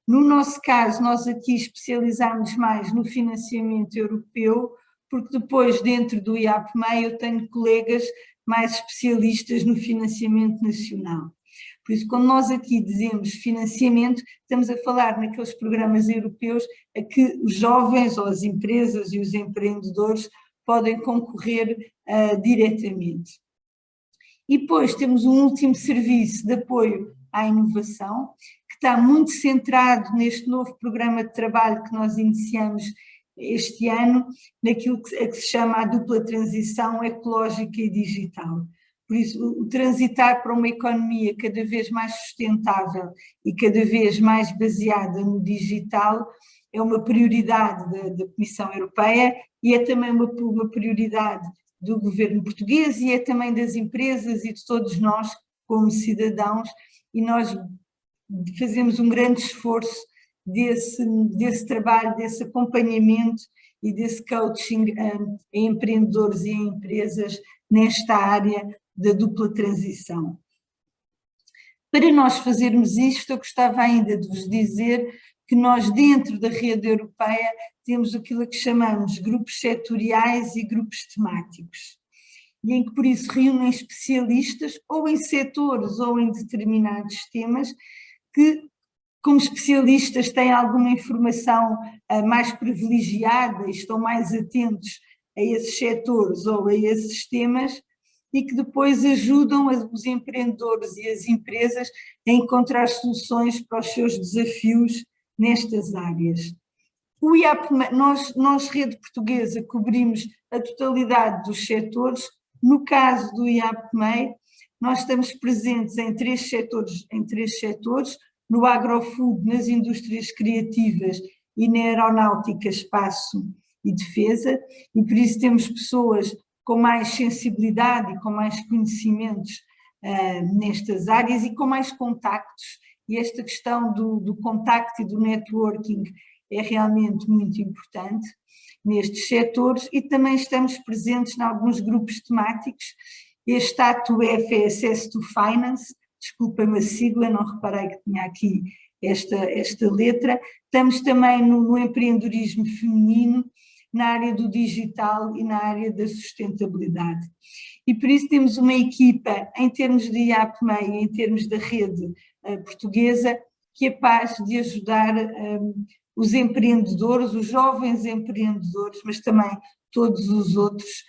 No nosso caso, nós aqui especializamos mais no financiamento europeu, porque depois dentro do IAPMEI eu tenho colegas mais especialistas no financiamento nacional. Por isso, quando nós aqui dizemos financiamento, estamos a falar naqueles programas europeus a que os jovens ou as empresas e os empreendedores podem concorrer diretamente. E depois temos um último serviço de apoio à inovação, que está muito centrado neste novo programa de trabalho que nós iniciamos este ano, naquilo que se chama a dupla transição ecológica e digital. Por isso, o transitar para uma economia cada vez mais sustentável e cada vez mais baseada no digital é uma prioridade da Comissão Europeia e é também uma prioridade do governo português e é também das empresas e de todos nós como cidadãos, e nós fazemos um grande esforço desse trabalho, desse acompanhamento e desse coaching a empreendedores e a empresas nesta área da dupla transição. Para nós fazermos isto, eu gostava ainda de vos dizer que nós dentro da rede europeia temos aquilo que chamamos grupos setoriais e grupos temáticos, e em que por isso reúnem especialistas ou em setores ou em determinados temas que, como especialistas, têm alguma informação mais privilegiada e estão mais atentos a esses setores ou a esses temas e que depois ajudam os empreendedores e as empresas a encontrar soluções para os seus desafios nestas áreas. O IAPMEI, nós, Rede Portuguesa, cobrimos a totalidade dos setores. No caso do IAPMEI, nós estamos presentes em três setores, no agrofood, nas indústrias criativas e na aeronáutica, espaço e defesa, e por isso temos pessoas com mais sensibilidade e com mais conhecimentos nestas áreas e com mais contactos, e esta questão do contacto e do networking é realmente muito importante nestes setores, e também estamos presentes em alguns grupos temáticos. Este ATUF é Access to Finance, desculpem-me a sigla, não reparei que tinha aqui esta letra. Estamos também no empreendedorismo feminino, na área do digital e na área da sustentabilidade. E por isso temos uma equipa, em termos de IAPMEI, em termos da rede portuguesa, que é capaz de ajudar os empreendedores, os jovens empreendedores, mas também todos os outros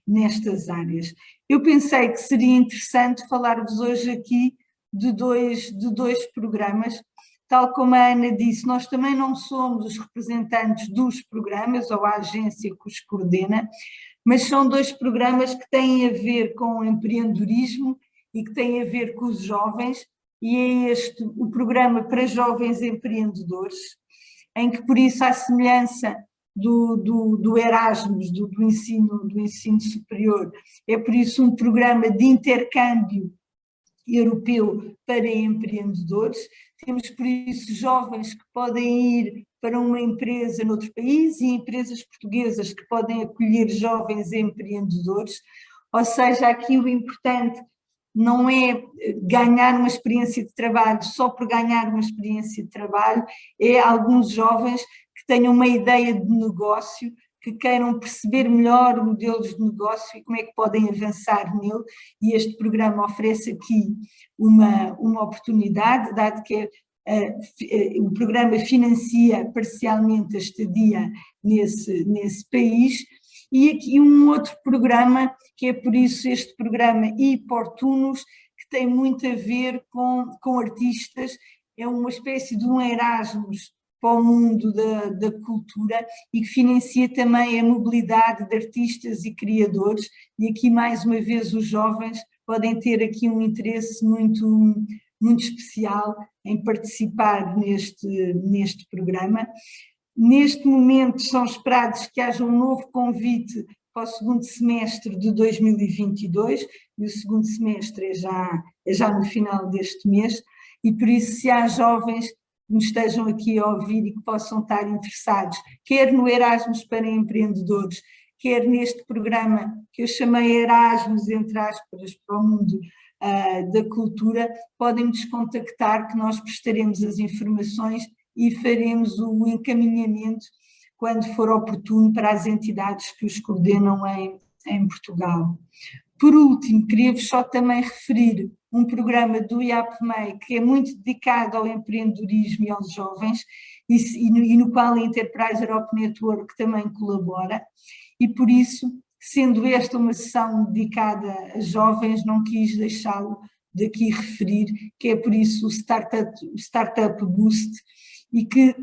nestas áreas. Eu pensei que seria interessante falar-vos hoje aqui de dois programas. Tal como a Ana disse, nós também não somos os representantes dos programas ou a agência que os coordena, mas são dois programas que têm a ver com o empreendedorismo e que têm a ver com os jovens, e é este o programa para jovens empreendedores, em que, por isso, à semelhança do Erasmus, do ensino superior, é por isso um programa de intercâmbio europeu para empreendedores. Temos, por isso, jovens que podem ir para uma empresa noutro país e empresas portuguesas que podem acolher jovens empreendedores, ou seja, aqui o importante não é ganhar uma experiência de trabalho só por ganhar uma experiência de trabalho, é alguns jovens que tenham uma ideia de negócio, que queiram perceber melhor modelos de negócio e como é que podem avançar nele, e este programa oferece aqui uma oportunidade, dado que o programa financia parcialmente a estadia nesse país. E aqui um outro programa, que é por isso este programa Iportunos, que tem muito a ver com artistas, é uma espécie de um Erasmus para o mundo da cultura e que financia também a mobilidade de artistas e criadores, e aqui mais uma vez os jovens podem ter aqui um interesse muito especial em participar neste programa. Neste momento são esperados que haja um novo convite para o segundo semestre de 2022, e o segundo semestre é já no final deste mês, e por isso se há jovens que nos estejam aqui a ouvir e que possam estar interessados, quer no Erasmus para empreendedores, quer neste programa que eu chamei Erasmus, entre aspas, para o mundo da cultura, podem nos contactar que nós prestaremos as informações e faremos o encaminhamento quando for oportuno para as entidades que os coordenam em Portugal. Por último, queria-vos só também referir um programa do IAPMEI que é muito dedicado ao empreendedorismo e aos jovens e no qual a Enterprise Europe Network também colabora, e por isso, sendo esta uma sessão dedicada a jovens, não quis deixá-lo de aqui referir, que é por isso o Startup Boost, e que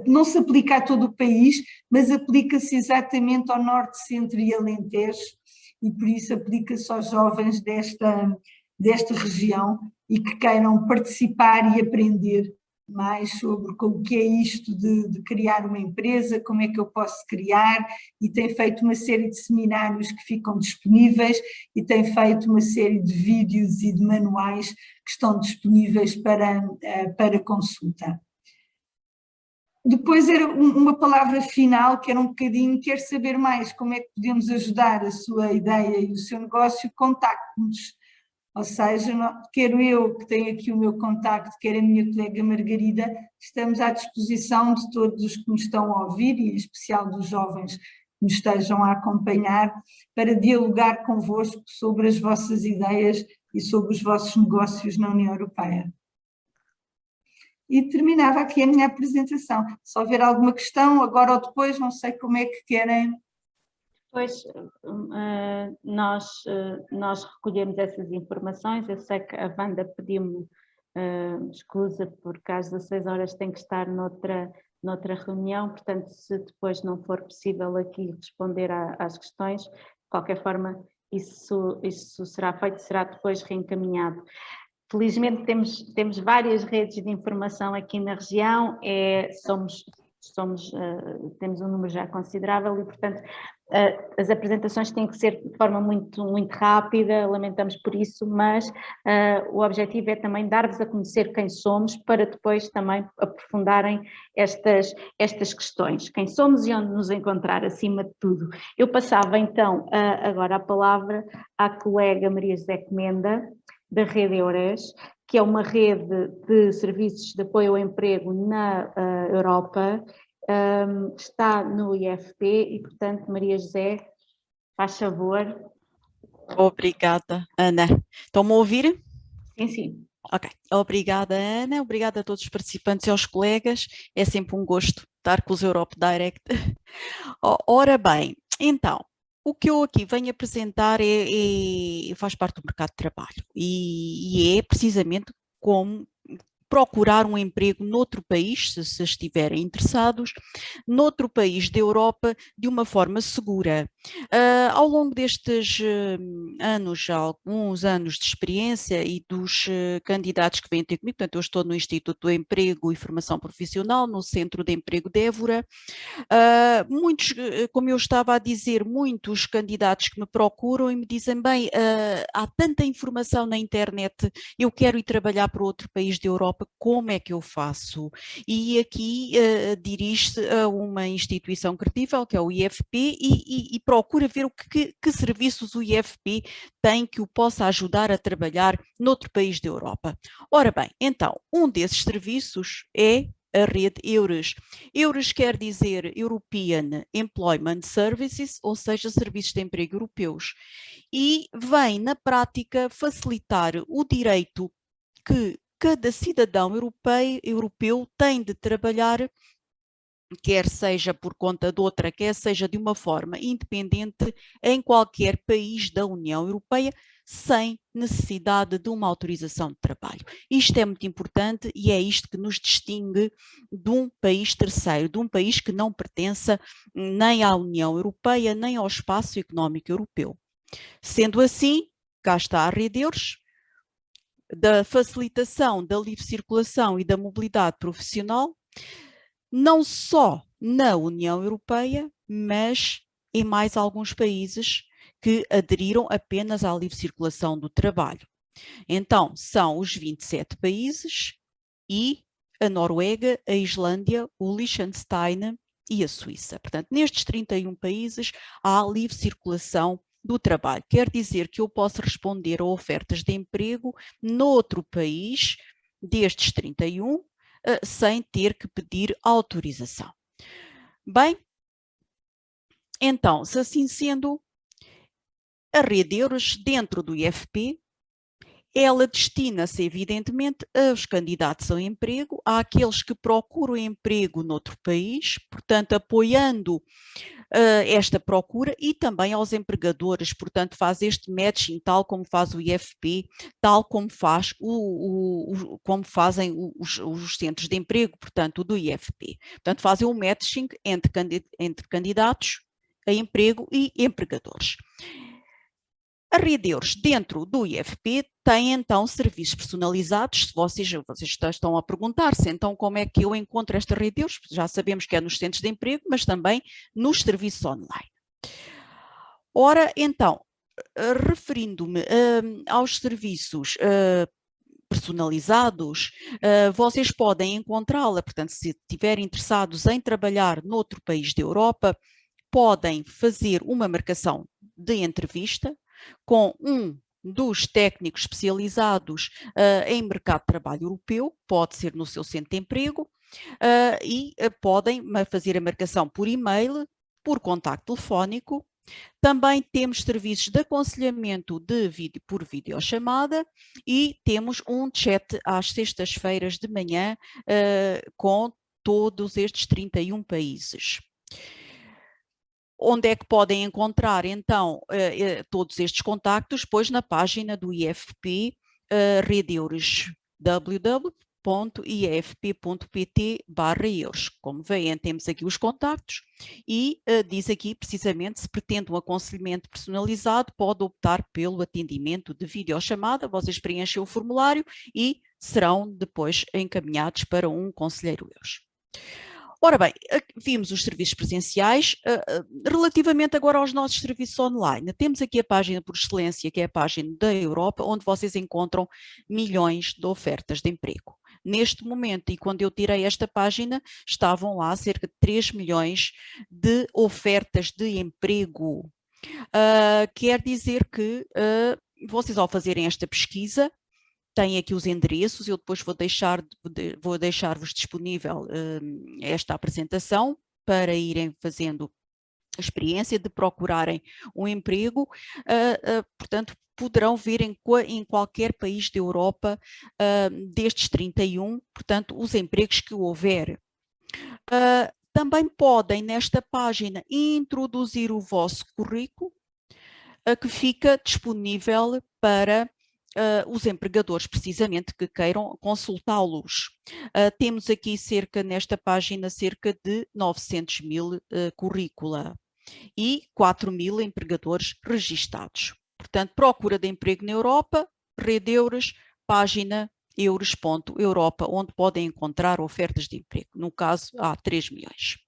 não se aplica a todo o país, mas aplica-se exatamente ao Norte, Centro e Alentejo, e por isso aplica-se aos jovens desta região e que queiram participar e aprender mais sobre o que é isto de criar uma empresa, como é que eu posso criar, e tem feito uma série de seminários que ficam disponíveis e tem feito uma série de vídeos e de manuais que estão disponíveis para consulta. Depois era uma palavra final, que era um bocadinho, quer saber mais como é que podemos ajudar a sua ideia e o seu negócio, contacte-nos. Ou seja, quero eu, que tenho aqui o meu contacto, quer a minha colega Margarida, estamos à disposição de todos os que nos estão a ouvir, e em especial dos jovens que nos estejam a acompanhar, para dialogar convosco sobre as vossas ideias e sobre os vossos negócios na União Europeia. E terminava aqui a minha apresentação. Se houver alguma questão, agora ou depois, não sei como é que querem. Pois, nós recolhemos essas informações. Eu sei que a Wanda pediu-me escusa, porque às 16 horas tem que estar noutra reunião, portanto, se depois não for possível aqui responder às questões, de qualquer forma, isso será feito, será depois reencaminhado. Felizmente temos várias redes de informação aqui na região, temos um número já considerável e, portanto, as apresentações têm que ser de forma muito, muito rápida, lamentamos por isso, mas o objetivo é também dar-vos a conhecer quem somos, para depois também aprofundarem estas questões, quem somos e onde nos encontrar, acima de tudo. Eu passava então agora a palavra à colega Maria José Comenda, da Rede EURES, que é uma rede de serviços de apoio ao emprego na Europa, está no IFP e, portanto, Maria José, faz favor. Obrigada, Ana. Estão-me a ouvir? Sim, sim. Ok. Obrigada, Ana. Obrigada a todos os participantes e aos colegas. É sempre um gosto estar com os Europe Direct. Ora bem, então, o que eu aqui venho apresentar faz parte do mercado de trabalho e é precisamente como procurar um emprego noutro país, se estiverem interessados, noutro país da Europa, de uma forma segura. Ao longo destes anos, alguns anos de experiência e dos candidatos que vêm ter comigo, portanto eu estou no Instituto do Emprego e Formação Profissional, no Centro de Emprego de Évora, muitos, como eu estava a dizer, muitos candidatos que me procuram e me dizem, bem, há tanta informação na internet, eu quero ir trabalhar para outro país da Europa, como é que eu faço? E aqui dirige-se a uma instituição credível, que é o IFP, e procura ver que serviços o IFP tem que o possa ajudar a trabalhar noutro país da Europa. Ora bem, então, um desses serviços é a rede EURES. EURES quer dizer European Employment Services, ou seja, serviços de emprego europeus, e vem, na prática, facilitar o direito que cada cidadão europeu tem de trabalhar, quer seja por conta de outra, quer seja de uma forma independente, em qualquer país da União Europeia, sem necessidade de uma autorização de trabalho. Isto é muito importante e é isto que nos distingue de um país terceiro, de um país que não pertença nem à União Europeia, nem ao Espaço Económico Europeu. Sendo assim, cá está a rede EURES, da facilitação da livre circulação e da mobilidade profissional, não só na União Europeia, mas em mais alguns países que aderiram apenas à livre circulação do trabalho. Então, são os 27 países e a Noruega, a Islândia, o Liechtenstein e a Suíça. Portanto, nestes 31 países há livre circulação do trabalho. Quer dizer que eu posso responder a ofertas de emprego noutro país destes 31 sem ter que pedir autorização. Bem, Então, se assim sendo, a rede EURES dentro do IFP, ela destina-se evidentemente aos candidatos ao emprego, àqueles que procuram emprego noutro país, portanto apoiando esta procura, e também aos empregadores, portanto faz este matching tal como faz o IFP, tal como faz como fazem os centros de emprego, portanto do IFP. Portanto fazem um matching entre candidatos a emprego e empregadores. A rede EURES dentro do IFP tem então serviços personalizados. Se vocês estão a perguntar-se então como é que eu encontro esta rede EURES, já sabemos que é nos centros de emprego, mas também nos serviços online. Ora, então, referindo-me aos serviços personalizados, vocês podem encontrá-la, portanto, se estiverem interessados em trabalhar noutro país da Europa, podem fazer uma marcação de entrevista com um dos técnicos especializados em mercado de trabalho europeu, pode ser no seu centro de emprego, e podem fazer a marcação por e-mail, por contacto telefónico. Também temos serviços de aconselhamento por videochamada e temos um chat às sextas-feiras de manhã com todos estes 31 países. Onde é que podem encontrar, então, todos estes contactos? Pois na página do IFP, Rede EURES, www.ifp.pt/EURES. Como veem, temos aqui os contactos e diz aqui, precisamente, se pretende um aconselhamento personalizado, pode optar pelo atendimento de videochamada. Vocês preenchem o formulário e serão depois encaminhados para um conselheiro EURES. Ora bem, vimos os serviços presenciais. Relativamente agora aos nossos serviços online, temos aqui a página por excelência, que é a página da Europa, onde vocês encontram milhões de ofertas de emprego. Neste momento, e quando eu tirei esta página, estavam lá cerca de 3 milhões de ofertas de emprego. Quer dizer que vocês, ao fazerem esta pesquisa, têm aqui os endereços, eu depois vou deixar-vos disponível esta apresentação para irem fazendo a experiência de procurarem um emprego, portanto poderão ver em qualquer país da Europa destes 31, portanto os empregos que houver. Também podem nesta página introduzir o vosso currículo, que fica disponível para os empregadores, precisamente, que queiram consultá-los. Temos aqui nesta página, cerca de 900 mil currícula e 4 mil empregadores registados. Portanto, procura de emprego na Europa, Rede EURES, página eures.europa, onde podem encontrar ofertas de emprego. No caso, há 3 milhões.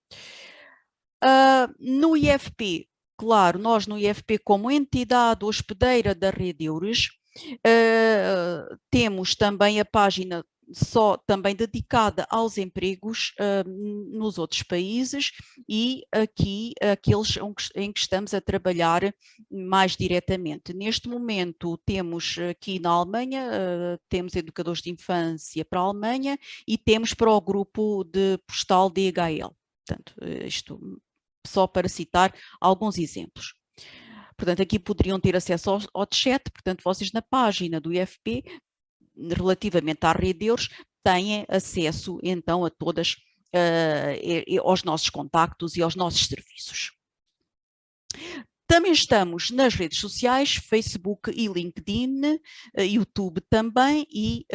No IFP, claro, nós no IFP, como entidade hospedeira da Rede EURES, temos também a página também dedicada aos empregos nos outros países e aqui aqueles em que estamos a trabalhar mais diretamente. Neste momento temos aqui na Alemanha, temos educadores de infância para a Alemanha e temos para o grupo de postal DHL. Portanto, isto só para citar alguns exemplos. Portanto, aqui poderiam ter acesso ao chat, portanto, vocês na página do IFP, relativamente à Rede EURES, têm acesso então a todas, aos nossos contactos e aos nossos serviços. Também estamos nas redes sociais, Facebook e LinkedIn, YouTube também e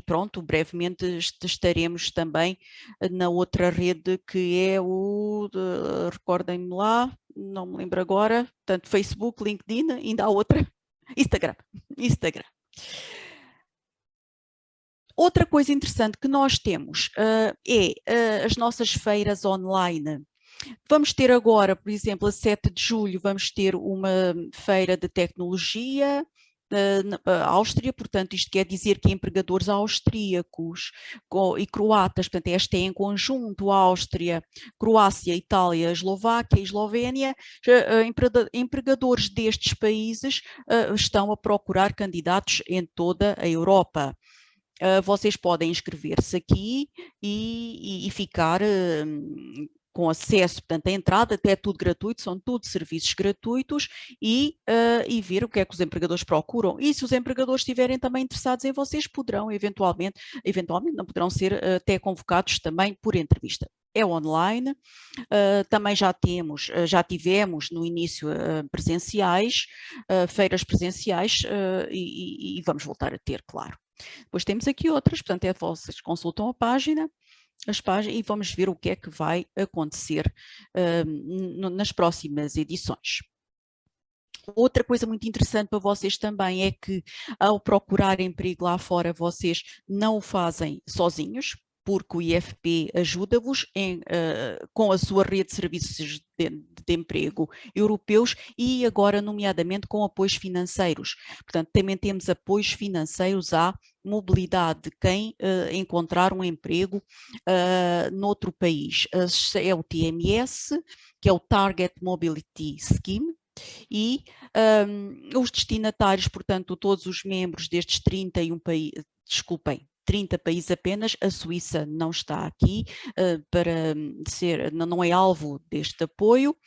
pronto, brevemente estaremos também na outra rede que é recordem-me lá, não me lembro agora, portanto Facebook, LinkedIn, ainda há outra, Instagram. Outra coisa interessante que nós temos é as nossas feiras online. Vamos ter agora, por exemplo, a 7 de julho, vamos ter uma feira de tecnologia na Áustria, portanto isto quer dizer que empregadores austríacos e croatas, portanto esta é em conjunto Áustria, Croácia, Itália, Eslováquia e Eslovénia, empregadores destes países estão a procurar candidatos em toda a Europa. Vocês podem inscrever-se aqui e ficar com acesso, portanto, a entrada até é tudo gratuito, são tudo serviços gratuitos e ver o que é que os empregadores procuram. E se os empregadores estiverem também interessados em vocês, poderão eventualmente não poderão ser até convocados também por entrevista. É online, também já tivemos no início presenciais, feiras presenciais e vamos voltar a ter, claro. Depois temos aqui outras, portanto, vocês consultam a página, e vamos ver o que é que vai acontecer nas próximas edições. Outra coisa muito interessante para vocês também é que, ao procurar emprego lá fora, vocês não o fazem sozinhos, porque o IFP ajuda-vos com a sua rede de serviços de emprego europeus e agora, nomeadamente, com apoios financeiros. Portanto, também temos apoios financeiros à mobilidade de quem encontrar um emprego noutro país. É o TMS, que é o Target Mobility Scheme, e os destinatários, portanto, todos os membros destes 31 países, 30 países apenas, a Suíça não está aqui não é alvo deste apoio,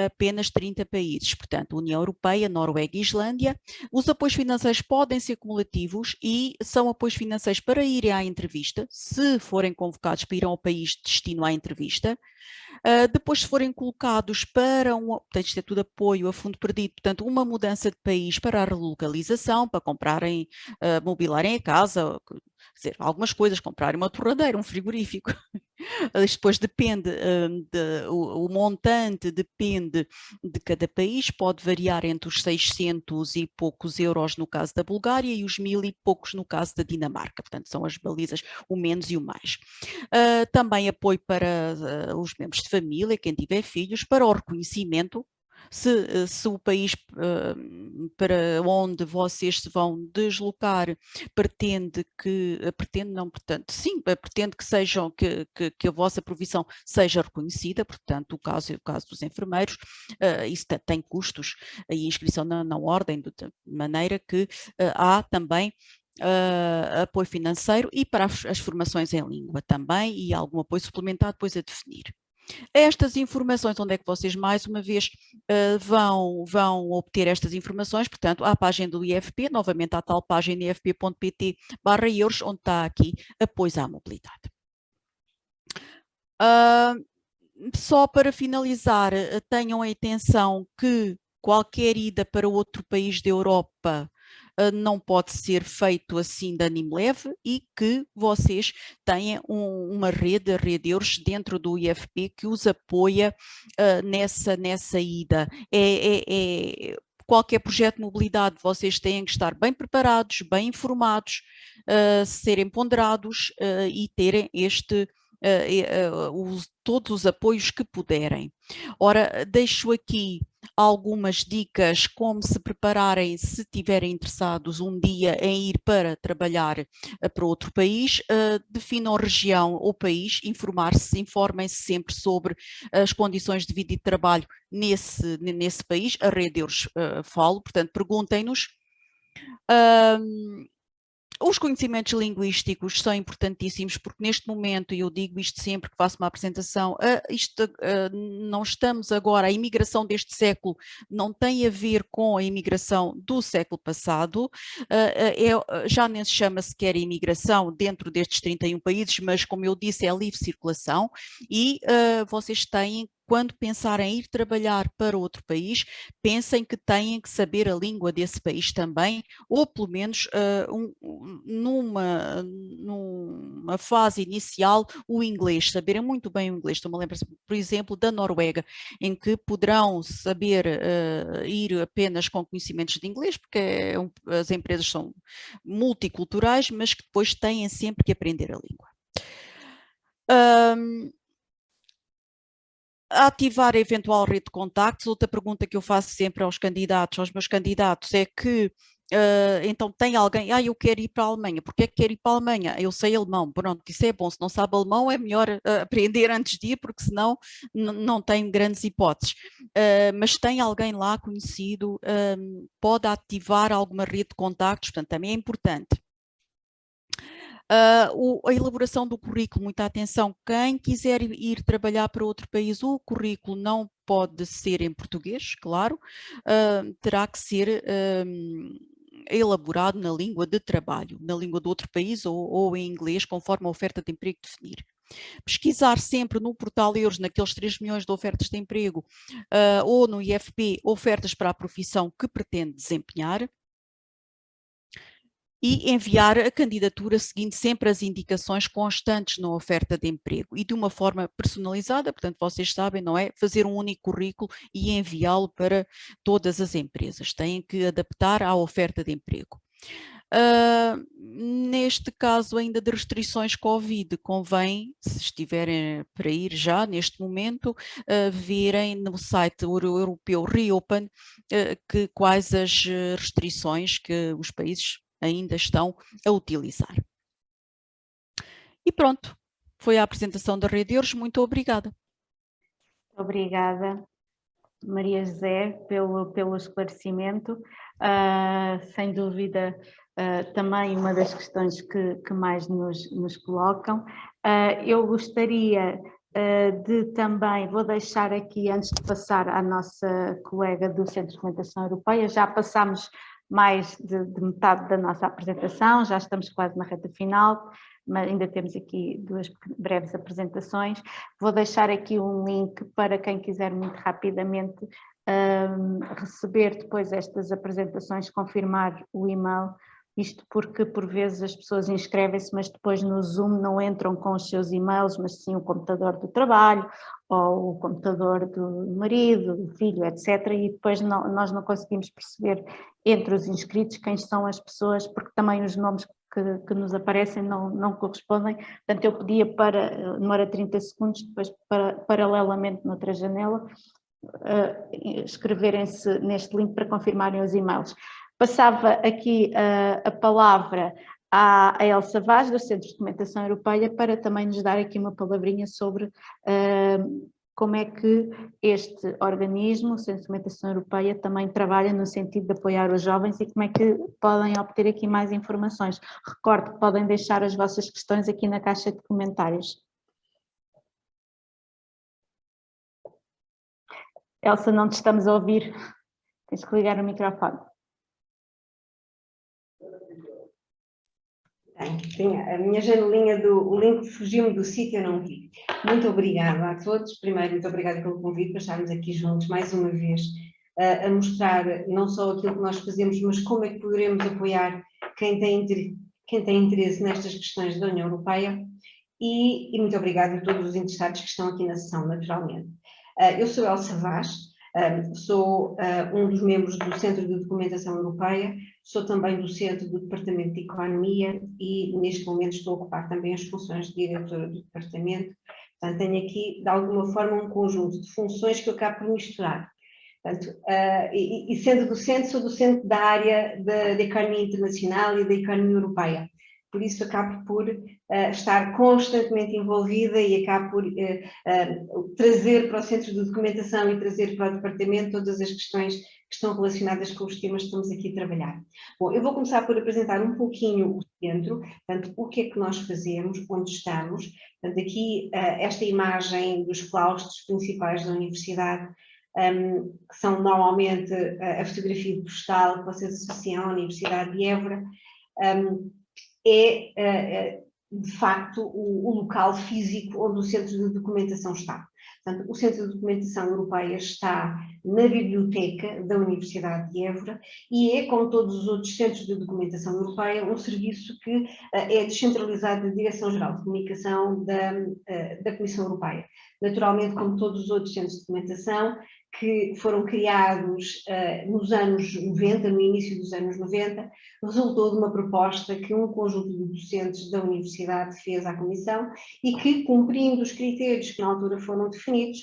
apenas 30 países, portanto, União Europeia, Noruega e Islândia. Os apoios financeiros podem ser cumulativos e são apoios financeiros para irem à entrevista, se forem convocados para ir ao país de destino à entrevista. Depois, se forem colocados para portanto, isto é tudo apoio a fundo perdido, portanto, uma mudança de país para a relocalização, para comprarem, mobilarem a casa, quer dizer, algumas coisas, comprarem uma torradeira, um frigorífico. Isto depois depende, o montante depende de cada país, pode variar entre os 600 e poucos euros no caso da Bulgária e os 1000 e poucos no caso da Dinamarca, portanto são as balizas, o menos e o mais. Também apoio para os membros de família, quem tiver filhos, para o reconhecimento. Se o país para onde vocês se vão deslocar pretende que sejam, que a vossa profissão seja reconhecida, portanto, o caso dos enfermeiros, isso tem custos e inscrição na ordem, de maneira que há também apoio financeiro e para as formações em língua também e algum apoio suplementar depois a definir. Estas informações, onde é que vocês mais uma vez vão obter estas informações? Portanto, à página do IFP, novamente à tal página ifp.pt/euros, onde está aqui apoios à mobilidade. Só para finalizar, tenham a atenção que qualquer ida para outro país da Europa não pode ser feito assim de ânimo leve e que vocês têm uma rede, a Rede Euros, dentro do IFP que os apoia nessa ida. Qualquer projeto de mobilidade, vocês têm que estar bem preparados, bem informados, serem ponderados e terem todos os apoios que puderem. Ora, deixo aqui algumas dicas como se prepararem se estiverem interessados um dia em ir para trabalhar para outro país. Definam a região ou país, informem-se sempre sobre as condições de vida e de trabalho nesse país. A Rede Euros falo, portanto, perguntem-nos. Os conhecimentos linguísticos são importantíssimos porque neste momento, e eu digo isto sempre que faço uma apresentação, não estamos agora, a imigração deste século não tem a ver com a imigração do século passado, já nem se chama sequer imigração dentro destes 31 países, mas como eu disse é livre circulação e vocês têm, quando pensarem em ir trabalhar para outro país, pensem que têm que saber a língua desse país também, ou pelo menos numa fase inicial o inglês, saberem muito bem o inglês. Estou-me a lembrar, por exemplo, da Noruega, em que poderão saber ir apenas com conhecimentos de inglês, porque as empresas são multiculturais, mas que depois têm sempre que aprender a língua. Ativar a eventual rede de contactos. Outra pergunta que eu faço sempre aos meus candidatos, é que então tem alguém, eu quero ir para a Alemanha, porque é que quero ir para a Alemanha? Eu sei alemão, pronto, isso é bom, se não sabe alemão é melhor aprender antes de ir, porque senão não tem grandes hipóteses, mas tem alguém lá conhecido, pode ativar alguma rede de contactos, portanto também é importante. A elaboração do currículo, muita atenção, quem quiser ir trabalhar para outro país, o currículo não pode ser em português, claro, terá que ser elaborado na língua de trabalho, na língua de outro país ou em inglês, conforme a oferta de emprego definir. Pesquisar sempre no portal EURES, naqueles 3 milhões de ofertas de emprego, ou no IFP, ofertas para a profissão que pretende desempenhar, e enviar a candidatura seguindo sempre as indicações constantes na oferta de emprego e de uma forma personalizada, portanto vocês sabem, não é? Fazer um único currículo e enviá-lo para todas as empresas, têm que adaptar à oferta de emprego. Neste caso ainda de restrições Covid, convém, se estiverem para ir já neste momento, verem no site europeu Reopen quais as restrições que os países ainda estão a utilizar. E pronto, foi a apresentação da Rede EURES, muito obrigada. Obrigada, Maria José, pelo esclarecimento. Sem dúvida, também uma das questões que mais nos colocam. Eu gostaria de também, vou deixar aqui, antes de passar à nossa colega do Centro de Documentação Europeia, já passámos mais de metade da nossa apresentação, já estamos quase na reta final, mas ainda temos aqui 2 breves apresentações. Vou deixar aqui um link para quem quiser muito rapidamente receber depois estas apresentações, confirmar o e-mail, isto porque por vezes as pessoas inscrevem-se, mas depois no Zoom não entram com os seus e-mails, mas sim o computador do trabalho, ou o computador do marido, do filho, etc. E depois nós não conseguimos perceber entre os inscritos quem são as pessoas, porque também os nomes que nos aparecem não correspondem. Portanto, eu pedia para, demora 30 segundos, depois paralelamente noutra janela, escreverem-se neste link para confirmarem os e-mails. Passava aqui a palavra à Elsa Vaz, do Centro de Documentação Europeia, para também nos dar aqui uma palavrinha sobre como é que este organismo, o Centro de Documentação Europeia, também trabalha no sentido de apoiar os jovens e como é que podem obter aqui mais informações. Recordo que podem deixar as vossas questões aqui na caixa de comentários. Elsa, não te estamos a ouvir. Tens que ligar o microfone. A minha janelinha o link fugiu-me do sítio, eu não vi. Muito obrigada a todos. Primeiro, muito obrigada pelo convite para estarmos aqui juntos mais uma vez a mostrar não só aquilo que nós fazemos, mas como é que poderemos apoiar quem tem interesse nestas questões da União Europeia. E muito obrigada a todos os interessados que estão aqui na sessão, naturalmente. Eu sou Elsa Vaz. Sou um dos membros do Centro de Documentação Europeia, sou também docente do Departamento de Economia e neste momento estou a ocupar também as funções de diretora do departamento. Portanto, tenho aqui de alguma forma um conjunto de funções que eu acabo por misturar. Portanto, e sendo docente, sou docente da área da Economia Internacional e da Economia Europeia. Por isso acabo por estar constantemente envolvida e acabo por trazer para o Centro de Documentação e trazer para o Departamento todas as questões que estão relacionadas com os temas que estamos aqui a trabalhar. Bom, eu vou começar por apresentar um pouquinho o centro, portanto, o que é que nós fazemos, onde estamos. Portanto, aqui esta imagem dos claustros principais da Universidade, que são normalmente a fotografia postal que vocês associam à Universidade de Évora, é de facto o local físico onde o Centro de Documentação está. Portanto, o Centro de Documentação Europeia está na biblioteca da Universidade de Évora e é, como todos os outros centros de documentação europeia, um serviço que é descentralizado da Direção-Geral de Comunicação da Comissão Europeia. Naturalmente, como todos os outros centros de documentação, que foram criados nos anos 90, no início dos anos 90, resultou de uma proposta que um conjunto de docentes da Universidade fez à Comissão e que, cumprindo os critérios que na altura foram definidos,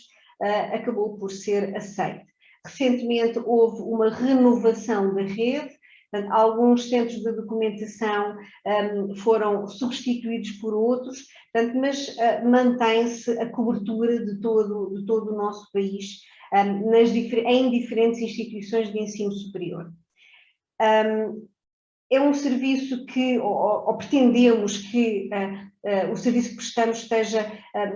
acabou por ser aceito. Recentemente houve uma renovação da rede, portanto, alguns centros de documentação foram substituídos por outros, portanto, mas mantém-se a cobertura de todo o nosso país, em diferentes instituições de ensino superior. é um serviço que, ou pretendemos que o serviço que prestamos esteja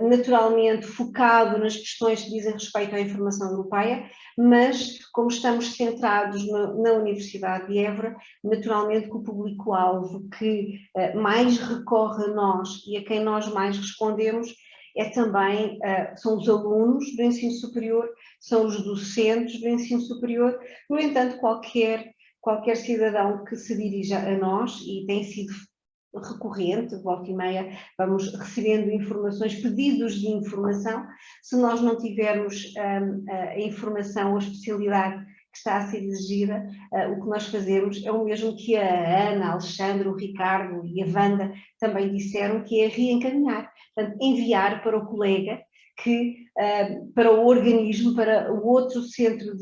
naturalmente focado nas questões que dizem respeito à informação europeia, mas como estamos centrados na Universidade de Évora, naturalmente que o público-alvo que mais recorre a nós e a quem nós mais respondemos é também, são os alunos do ensino superior, são os docentes do ensino superior. No entanto, qualquer cidadão que se dirija a nós, e tem sido recorrente, volta e meia, vamos recebendo informações, pedidos de informação. Se nós não tivermos a informação, a especialidade que está a ser exigida, o que nós fazemos é o mesmo que a Ana, a Alexandre, o Ricardo e a Wanda também disseram, que é reencaminhar, portanto, enviar para o colega, para o organismo, para o outro centro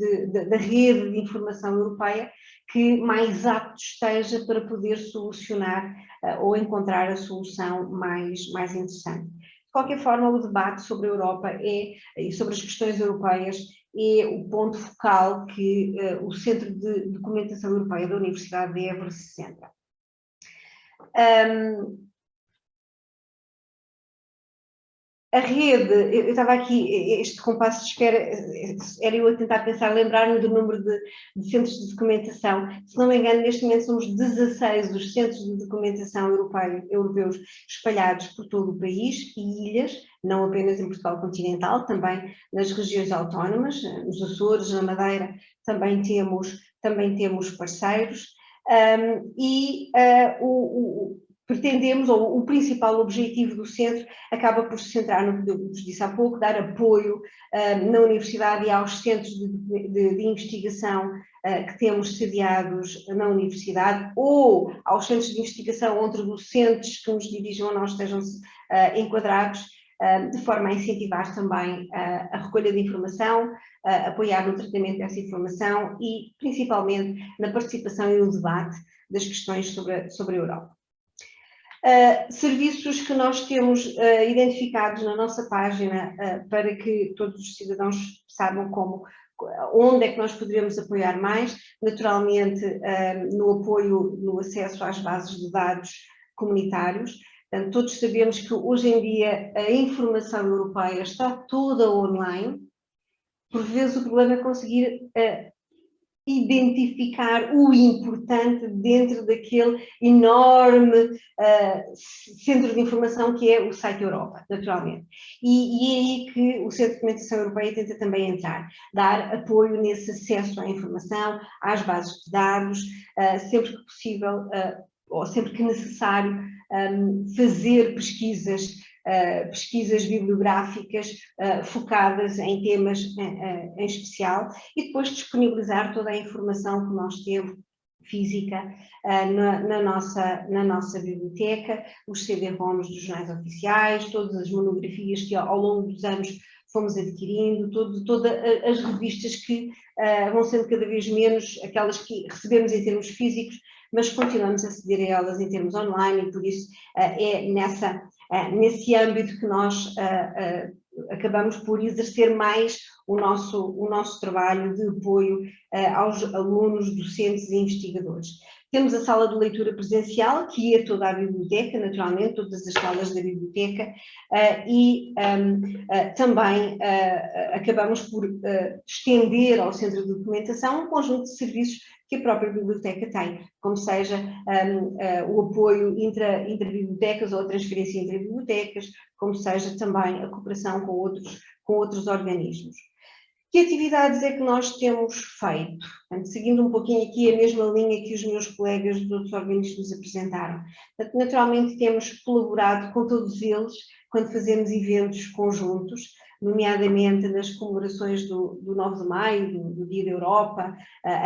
da rede de informação europeia, que mais apto esteja para poder solucionar ou encontrar a solução mais interessante. De qualquer forma, o debate sobre a Europa e sobre as questões europeias é o ponto focal que o Centro de Documentação Europeia da Universidade de Évora se centra. A rede, eu estava aqui, este compasso de espera, era eu a tentar pensar, lembrar-me do número de centros de documentação. Se não me engano, neste momento somos 16 os centros de documentação europeus espalhados por todo o país e ilhas, não apenas em Portugal continental, também nas regiões autónomas, nos Açores, na Madeira, também temos parceiros. Pretendemos, ou o principal objetivo do centro acaba por se centrar no que eu vos disse há pouco, dar apoio na universidade e aos centros de investigação que temos sediados na universidade, ou aos centros de investigação onde docentes que nos dirijam a nós estejam enquadrados, de forma a incentivar também a recolha de informação, apoiar no tratamento dessa informação e principalmente na participação e no debate das questões sobre a Europa. Serviços que nós temos identificados na nossa página para que todos os cidadãos saibam onde é que nós poderíamos apoiar mais, naturalmente no apoio, no acesso às bases de dados comunitários. Portanto, todos sabemos que hoje em dia a informação europeia está toda online, por vezes o problema é conseguir identificar o importante dentro daquele enorme centro de informação que é o site Europa, naturalmente. E é aí que o Centro de Documentação Europeia tenta também entrar, dar apoio nesse acesso à informação, às bases de dados, sempre que possível, ou sempre que necessário, fazer pesquisas bibliográficas focadas em temas em especial e depois disponibilizar toda a informação que nós temos física na nossa biblioteca, os CD-ROMs dos jornais oficiais, todas as monografias que ao longo dos anos fomos adquirindo, todas as revistas que vão sendo cada vez menos aquelas que recebemos em termos físicos, mas continuamos a aceder a elas em termos online e por isso é nesse âmbito que nós acabamos por exercer mais o nosso trabalho de apoio aos alunos, docentes e investigadores. Temos a sala de leitura presencial, que é toda a biblioteca, naturalmente, todas as salas da biblioteca, e também acabamos por estender ao Centro de Documentação um conjunto de serviços que a própria biblioteca tem, como seja o apoio intra-bibliotecas ou a transferência entre bibliotecas, como seja também a cooperação com outros organismos. Que atividades é que nós temos feito? Portanto, seguindo um pouquinho aqui a mesma linha que os meus colegas dos outros organismos apresentaram. Portanto, naturalmente temos colaborado com todos eles quando fazemos eventos conjuntos, nomeadamente nas comemorações do 9 de maio, do Dia da Europa,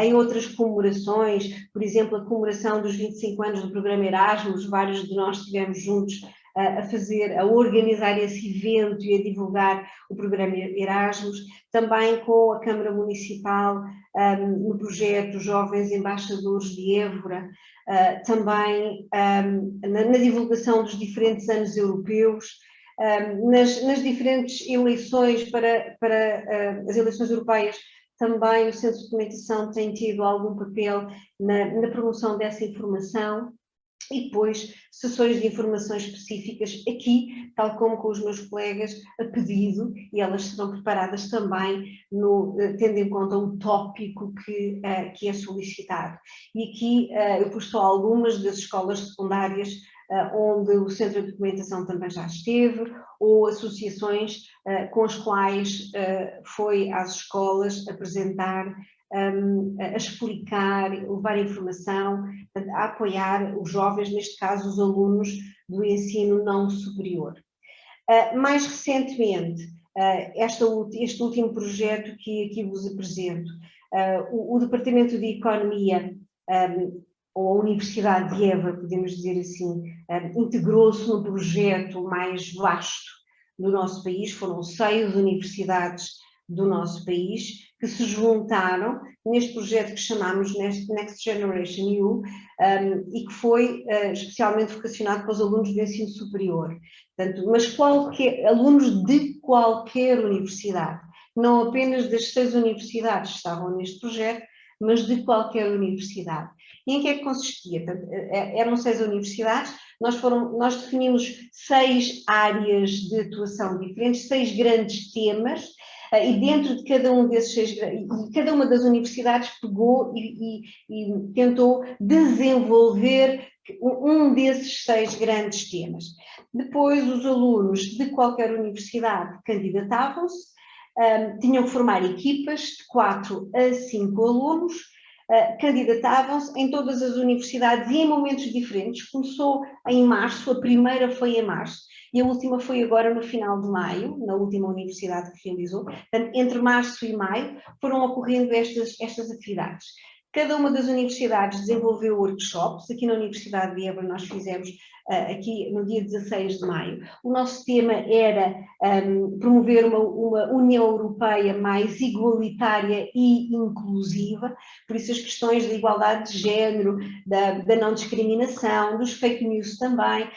em outras comemorações, por exemplo, a comemoração dos 25 anos do programa Erasmus, vários de nós estivemos juntos a organizar esse evento e a divulgar o programa Erasmus, também com a Câmara Municipal no projeto Jovens Embaixadores de Évora, também na divulgação dos diferentes anos europeus, nas diferentes eleições para as eleições europeias, também o Centro de Documentação tem tido algum papel na promoção dessa informação. E depois, sessões de informações específicas aqui, tal como com os meus colegas, a pedido, e elas serão preparadas também, tendo em conta o tópico que é solicitado. E aqui eu pus só algumas das escolas secundárias onde o Centro de Documentação também já esteve, ou associações com as quais foi às escolas apresentar, a explicar, levar informação, a apoiar os jovens, neste caso os alunos do ensino não superior. Mais recentemente, este último projeto que aqui vos apresento, o Departamento de Economia, ou a Universidade de Évora, podemos dizer assim, integrou-se num projeto mais vasto do nosso país. Foram 6 universidades do nosso país que se juntaram neste projeto que chamamos Next Generation EU, e que foi especialmente vocacionado para os alunos do ensino superior. Portanto, mas alunos de qualquer universidade, não apenas das 6 universidades que estavam neste projeto, mas de qualquer universidade. E em que é que consistia? Portanto, eram 6 universidades, nós definimos 6 áreas de atuação diferentes, 6 grandes temas, e dentro de cada um desses 6, cada uma das universidades pegou e tentou desenvolver um desses 6 grandes temas. Depois, os alunos de qualquer universidade candidatavam-se, tinham que formar equipas de 4 a 5 alunos, candidatavam-se em todas as universidades e em momentos diferentes. Começou em março, a primeira foi em março, e a última foi agora no final de maio, na última universidade que realizou. Portanto, entre março e maio foram ocorrendo estas atividades. Cada uma das universidades desenvolveu workshops. Aqui na Universidade de Évora nós fizemos aqui no dia 16 de maio. O nosso tema era promover uma União Europeia mais igualitária e inclusiva, por isso as questões da igualdade de género, da não discriminação, dos fake news também,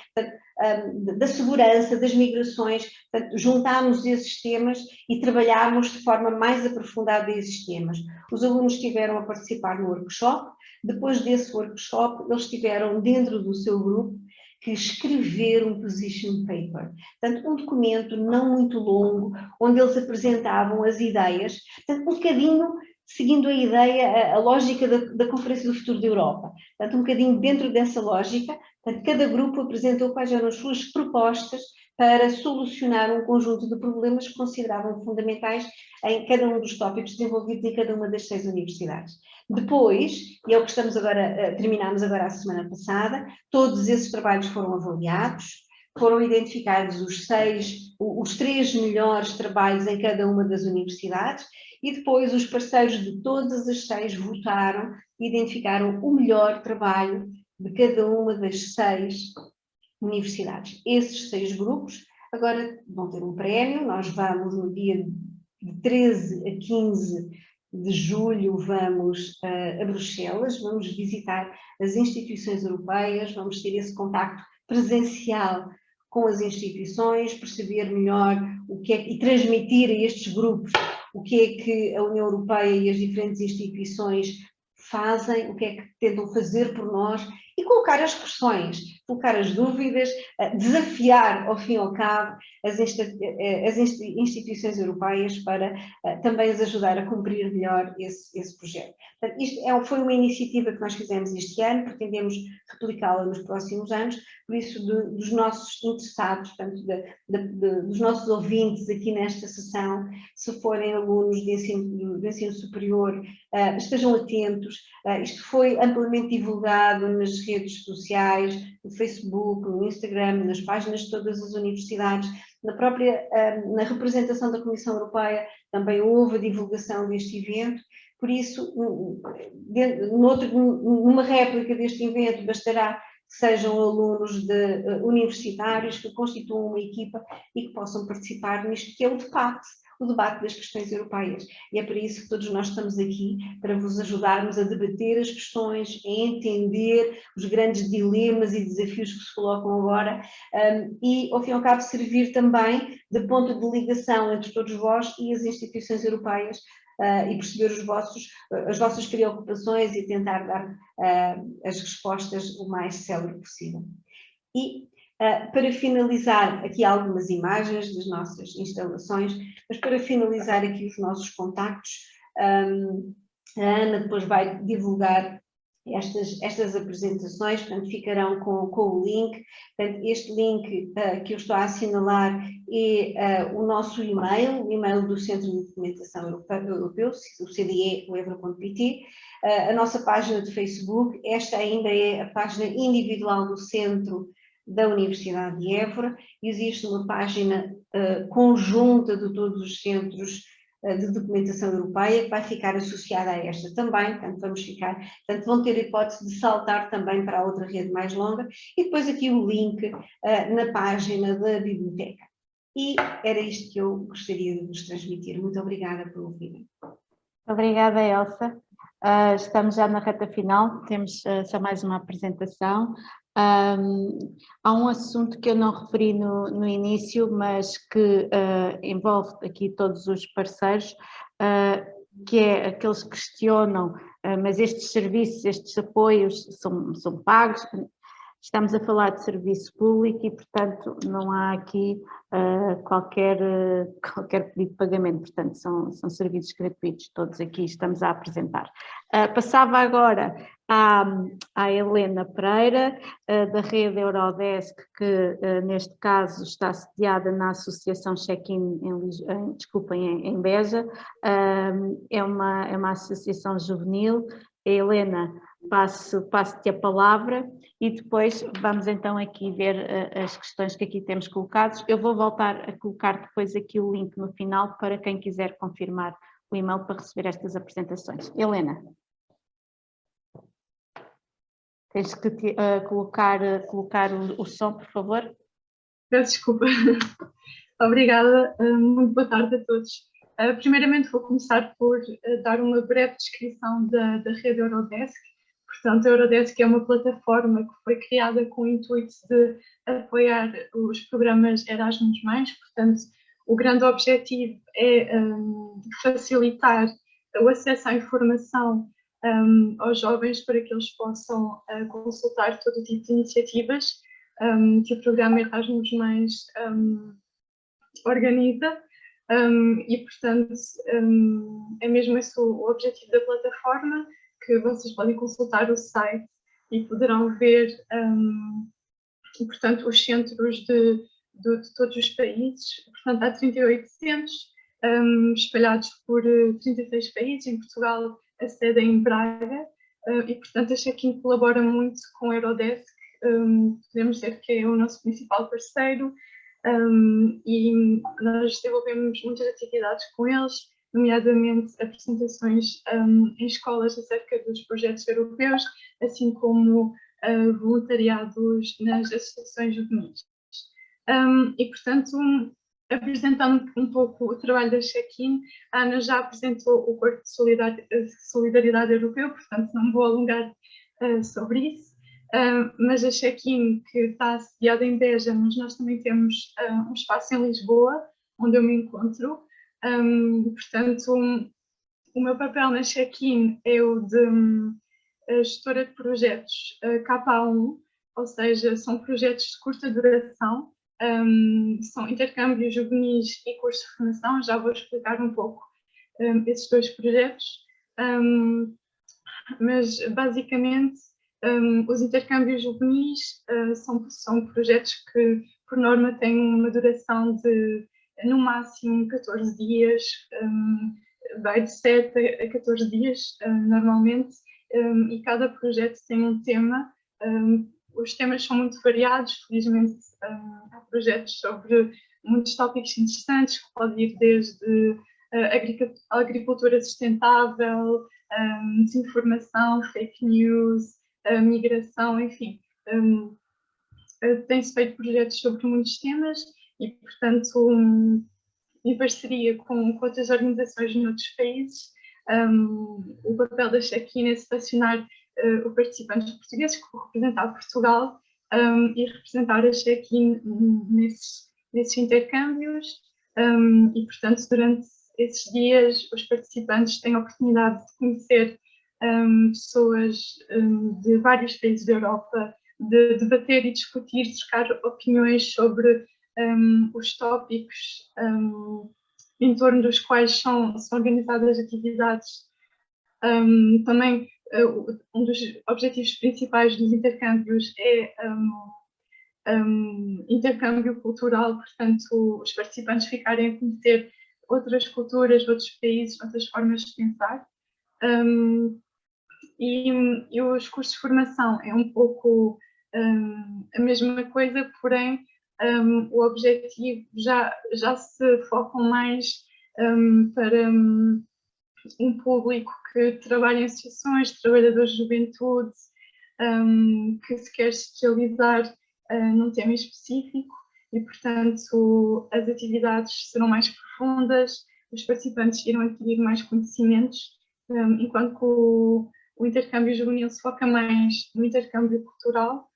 da segurança, das migrações. Portanto, juntámos esses temas e trabalhámos de forma mais aprofundada esses temas. Os alunos estiveram a participar no workshop. Depois desse workshop, eles tiveram dentro do seu grupo que escrever um position paper, portanto, um documento não muito longo, onde eles apresentavam as ideias, portanto, um bocadinho seguindo a ideia, a lógica da Conferência do Futuro da Europa, portanto, um bocadinho dentro dessa lógica. Portanto, cada grupo apresentou quais eram as suas propostas para solucionar um conjunto de problemas que consideravam fundamentais em cada um dos tópicos desenvolvidos em cada uma das 6 universidades. Depois, e é o que estamos agora, terminámos agora a semana passada, todos esses trabalhos foram avaliados, foram identificados os 3 melhores trabalhos em cada uma das universidades, e depois os parceiros de todas as 6 votaram e identificaram o melhor trabalho de cada uma das 6 universidades. Esses 6 grupos agora vão ter um prémio. Nós vamos no dia de 13 a 15 de julho, vamos a Bruxelas, vamos visitar as instituições europeias, vamos ter esse contacto presencial com as instituições, perceber melhor o que é, e transmitir a estes grupos o que é que a União Europeia e as diferentes instituições fazem, o que é que tentam fazer por nós, e colocar as questões, colocar as dúvidas, desafiar, ao fim e ao cabo, as instituições europeias para também as ajudar a cumprir melhor esse projeto. Portanto, isto foi uma iniciativa que nós fizemos este ano, pretendemos replicá-la nos próximos anos, por isso dos nossos interessados, portanto, dos nossos ouvintes aqui nesta sessão, se forem alunos do ensino superior, estejam atentos. Isto foi amplamente divulgado nas redes sociais, no Facebook, no Instagram, nas páginas de todas as universidades, na representação da Comissão Europeia também houve a divulgação deste evento. Por isso, numa réplica deste evento, bastará que sejam alunos universitários que constituam uma equipa e que possam participar nisto que é o debate das questões europeias. E é para isso que todos nós estamos aqui, para vos ajudarmos a debater as questões, a entender os grandes dilemas e desafios que se colocam agora, e, ao fim e ao cabo, servir também de ponto de ligação entre todos vós e as instituições europeias, e perceber as vossas preocupações e tentar dar as respostas o mais célere possível. E para finalizar, aqui há algumas imagens das nossas instalações, mas para finalizar aqui os nossos contactos, a Ana depois vai divulgar estas apresentações, portanto ficarão com o link. Portanto, este link que eu estou a assinalar é o nosso e-mail, o e-mail do Centro de Documentação Europeu, o CDE, o evra.pt, a nossa página de Facebook, esta ainda é a página individual do Centro da Universidade de Évora, existe uma página conjunta de todos os centros de documentação europeia, que vai ficar associada a esta também, portanto vão ter a hipótese de saltar também para a outra rede mais longa, e depois aqui o link na página da biblioteca. E era isto que eu gostaria de vos transmitir. Muito obrigada por ouvirem. Obrigada, Elsa. Estamos já na reta final, temos só mais uma apresentação. Há um assunto que eu não referi no início, mas que envolve aqui todos os parceiros, que é aqueles que questionam, mas estes serviços, estes apoios são pagos. Estamos a falar de serviço público e, portanto, não há aqui qualquer pedido de pagamento, portanto, são serviços gratuitos, todos aqui estamos a apresentar. Passava agora à Helena Pereira, da rede Eurodesk, que neste caso está sediada na Associação Check-in em Beja, é uma associação juvenil. A Helena, passo-te a palavra e depois vamos então aqui ver as questões que aqui temos colocadas. Eu vou voltar a colocar depois aqui o link no final para quem quiser confirmar o e-mail para receber estas apresentações. Helena. Tens que colocar o som, por favor. Peço desculpa. Obrigada, muito boa tarde a todos. Primeiramente vou começar por dar uma breve descrição da rede Eurodesk. Portanto, a Eurodesk é uma plataforma que foi criada com o intuito de apoiar os programas Erasmus+. Portanto, o grande objetivo é facilitar o acesso à informação aos jovens para que eles possam consultar todo tipo de iniciativas que o programa Erasmus+ organiza. E, portanto, é mesmo esse o objetivo da plataforma, que vocês podem consultar o site e poderão ver, portanto, os centros de todos os países. Portanto, há 38 centros espalhados por 36 países. Em Portugal, a sede é em Braga e, portanto, a Check-in colabora muito com a Eurodesk. Podemos dizer que é o nosso principal parceiro. E nós desenvolvemos muitas atividades com eles, nomeadamente apresentações em escolas acerca dos projetos europeus, assim como voluntariados nas associações juvenis. E, portanto, apresentando um pouco o trabalho da Check-in, a Ana já apresentou o Corpo de Solidariedade Europeu, portanto não vou alongar sobre isso. Mas a Check-in, que está sediada em Beja, mas nós também temos um espaço em Lisboa, onde eu me encontro. Portanto, o meu papel na Check-in é o de gestora de projetos KA1, ou seja, são projetos de curta duração, são intercâmbios juvenis e cursos de formação. Já vou explicar um pouco esses dois projetos, mas basicamente os intercâmbios juvenis são projetos que, por norma, têm uma duração de, no máximo, 14 dias, vai de 7 a 14 dias, normalmente, e cada projeto tem um tema. Os temas são muito variados, felizmente há projetos sobre muitos tópicos interessantes, que pode ir desde agricultura sustentável, desinformação, fake news, migração, enfim. Tem-se feito projetos sobre muitos temas e, portanto, em parceria com outras organizações noutros países, o papel da Check-in é selecionar os participantes portugueses que vão representar Portugal e representar a Check-in nesses intercâmbios. E, portanto, durante esses dias os participantes têm a oportunidade de conhecer pessoas de vários países da Europa, de debater e discutir, trocar opiniões sobre os tópicos em torno dos quais são organizadas atividades. Também um dos objetivos principais dos intercâmbios é intercâmbio cultural, portanto, os participantes ficarem a conhecer outras culturas, outros países, outras formas de pensar. E os cursos de formação é um pouco a mesma coisa, porém o objetivo já se focam mais para um público que trabalha em associações, trabalhadores de juventude, que se quer especializar num tema específico e, portanto, as atividades serão mais profundas, os participantes irão adquirir mais conhecimentos, enquanto que o intercâmbio juvenil se foca mais no intercâmbio cultural.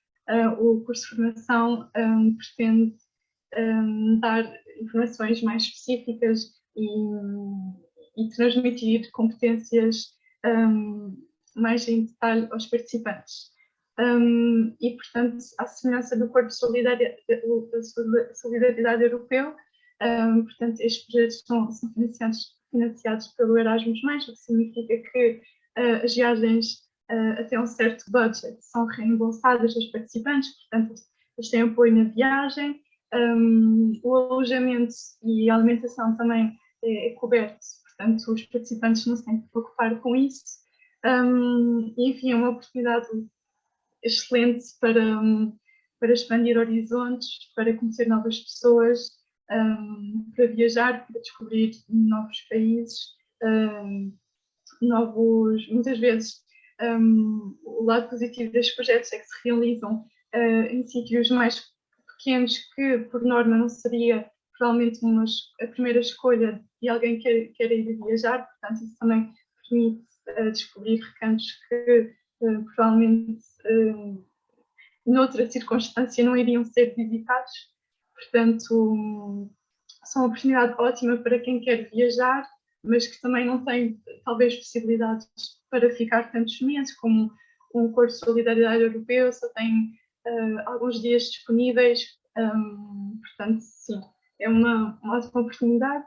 O curso de formação pretende dar informações mais específicas e transmitir competências mais em detalhe aos participantes. E, portanto, à semelhança do Corpo de Solidariedade Europeu, portanto, estes projetos são financiados pelo Erasmus+, o que significa que as viagens até um certo budget são reembolsadas aos participantes, portanto, eles têm apoio na viagem, o alojamento e a alimentação também é coberto, portanto, os participantes não se têm que preocupar com isso. E, enfim, é uma oportunidade excelente para expandir horizontes, para conhecer novas pessoas, para viajar, para descobrir novos países, muitas vezes o lado positivo destes projetos é que se realizam em sítios mais pequenos que, por norma, não seria provavelmente a primeira escolha de alguém que quer ir viajar, portanto isso também permite descobrir recantos que provavelmente noutra circunstância não iriam ser visitados, portanto são uma oportunidade ótima para quem quer viajar, mas que também não tem talvez possibilidades para ficar tantos meses, como um curso de solidariedade europeu só tem alguns dias disponíveis, portanto sim, é uma ótima oportunidade.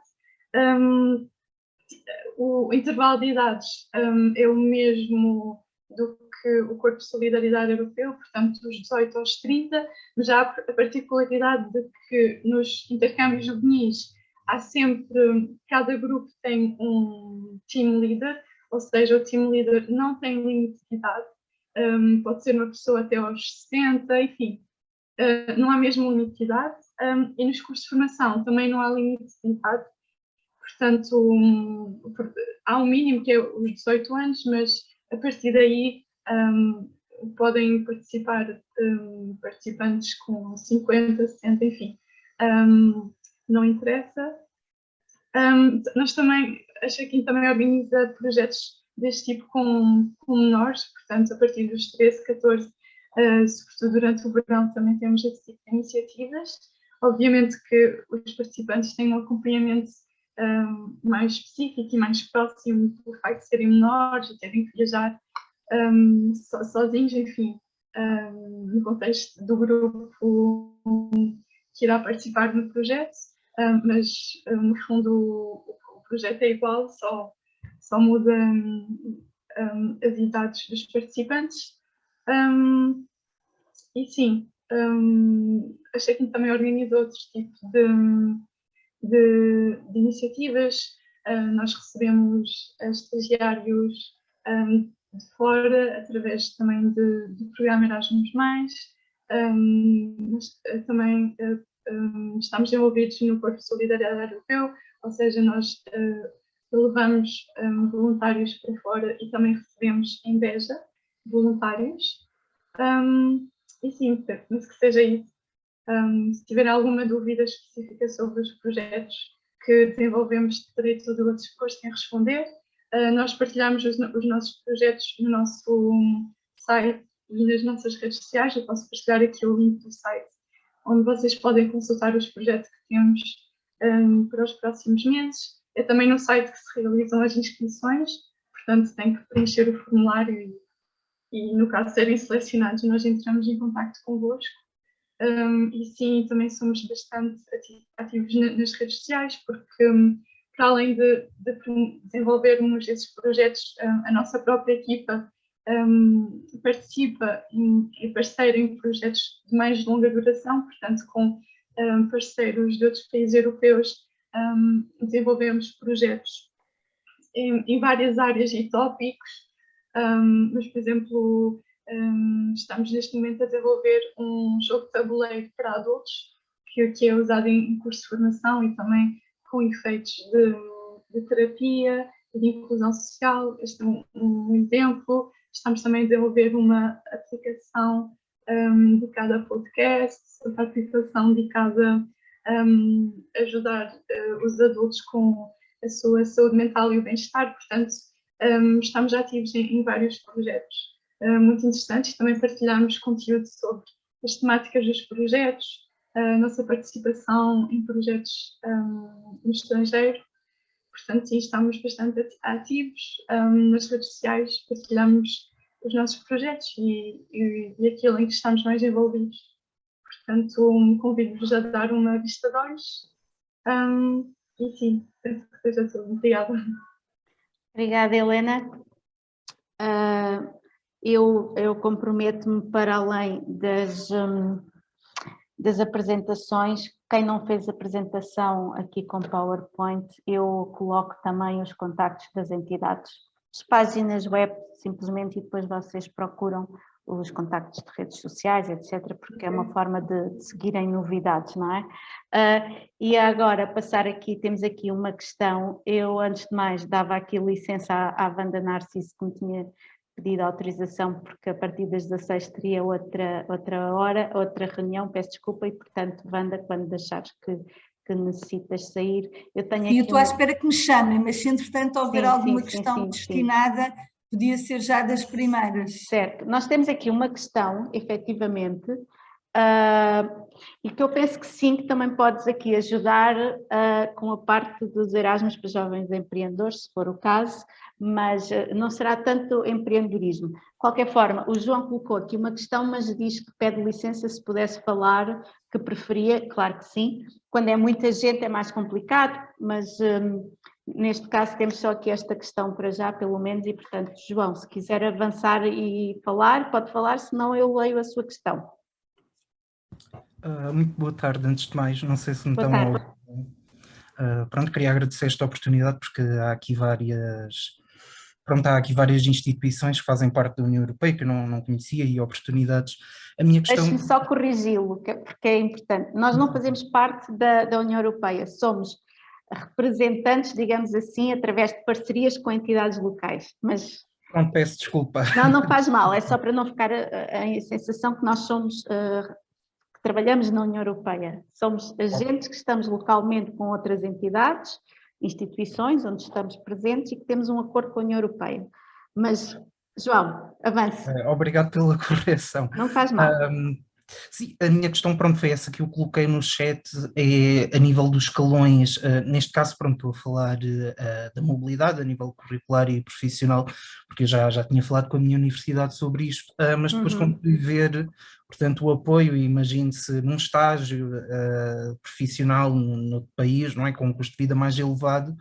O intervalo de idades é o mesmo do que o Corpo de Solidariedade Europeu, portanto dos 18 aos 30, mas já há a particularidade de que nos intercâmbios juvenis há sempre, cada grupo tem um team leader, ou seja, o team leader não tem limite de idade, pode ser uma pessoa até aos 60, enfim, não há mesmo limite de idade, e nos cursos de formação também não há limite de idade, portanto há um mínimo que é os 18 anos, mas a partir daí podem participar participantes com 50, 60, enfim, não interessa. Nós também, a Check-in também organiza projetos deste tipo com menores, portanto a partir dos 13, 14, sobretudo durante o verão também temos esse tipo de iniciativas. Obviamente que os participantes têm um acompanhamento mais específico e mais próximo do facto de serem menores e terem que viajar sozinhos, enfim, no contexto do grupo que irá participar no projeto, mas no fundo o projeto é igual, só muda as idades dos participantes. E sim, a Check-in também organiza outros tipos de iniciativas. Nós recebemos estagiários de fora, através também do programa Erasmus+, mas também estamos envolvidos no Corpo de Solidariedade Europeu, ou seja, nós levamos voluntários para fora e também recebemos em Beja voluntários. E sim, penso que seja isso. Se tiver alguma dúvida específica sobre os projetos que desenvolvemos, terei todo o gosto em responder. Nós partilhamos os nossos projetos no nosso site e nas nossas redes sociais. Eu posso partilhar aqui o link do site, onde vocês podem consultar os projetos que temos para os próximos meses. É também no site que se realizam as inscrições, portanto tem que preencher o formulário e no caso de serem selecionados nós entramos em contacto convosco. E sim, também somos bastante ativos nas redes sociais, porque para além de desenvolvermos esses projetos, a nossa própria equipa participa e parceira em projetos de mais longa duração, portanto com parceiros de outros países europeus desenvolvemos projetos em várias áreas e tópicos, mas por exemplo estamos neste momento a desenvolver um jogo de tabuleiro para adultos que é usado em curso de formação e também com efeitos de terapia e de inclusão social. Este é um exemplo. Estamos também a desenvolver uma aplicação dedicada a podcast, outra aplicação dedicada a ajudar os adultos com a sua saúde mental e o bem-estar. Portanto, estamos ativos em vários projetos muito interessantes. Também partilhamos conteúdo sobre as temáticas dos projetos, a nossa participação em projetos no estrangeiro. Portanto, sim, estamos bastante ativos nas redes sociais, partilhamos os nossos projetos e aquilo em que estamos mais envolvidos. Portanto, convido-vos a dar uma vista de olhos e sim, penso que seja tudo. Obrigada. Obrigada, Helena. Eu comprometo-me para além das apresentações. Quem não fez apresentação aqui com PowerPoint, eu coloco também os contactos das entidades, as páginas web, simplesmente, e depois vocês procuram os contactos de redes sociais, etc., porque é uma forma de seguirem novidades, não é? E agora, passar aqui, temos aqui uma questão. Eu, antes de mais, dava aqui licença à Wanda Narciso, que me tinha pedido autorização, porque a partir das 16 teria outra reunião, peço desculpa, e portanto, Wanda, quando achares que necessitas sair, eu tenho aqui... E eu estou à espera que me chamem, mas se entretanto houver alguma questão destinada, podia ser já das primeiras. Certo, nós temos aqui uma questão, efetivamente, e que eu penso que sim, que também podes aqui ajudar com a parte dos Erasmus para jovens empreendedores, se for o caso, mas não será tanto empreendedorismo. De qualquer forma, o João colocou aqui uma questão, mas diz que pede licença se pudesse falar, que preferia, claro que sim. Quando é muita gente é mais complicado, mas neste caso temos só aqui esta questão para já, pelo menos, e portanto, João, se quiser avançar e falar, pode falar, senão eu leio a sua questão. Muito boa tarde, antes de mais, não sei se me estão a ouvir. Pronto, queria agradecer esta oportunidade, porque há aqui várias instituições que fazem parte da União Europeia que eu não conhecia e oportunidades. A minha questão... Deixe-me só corrigi-lo, porque é importante. Nós não fazemos parte da União Europeia, somos representantes, digamos assim, através de parcerias com entidades locais, mas... Pronto, peço desculpa. Não faz mal, é só para não ficar a sensação que nós somos... que trabalhamos na União Europeia. Somos agentes que estamos localmente com outras entidades, instituições onde estamos presentes e que temos um acordo com a União Europeia. Mas, João, avance. Obrigado pela correção. Não faz mal. Sim, a minha questão, pronto, foi essa que eu coloquei no chat, é a nível dos escalões, neste caso, pronto, estou a falar da mobilidade a nível curricular e profissional, porque eu já tinha falado com a minha universidade sobre isto, mas depois quando fui ver, portanto, o apoio, e imagine-se num estágio profissional no país, não é, com um custo de vida mais elevado,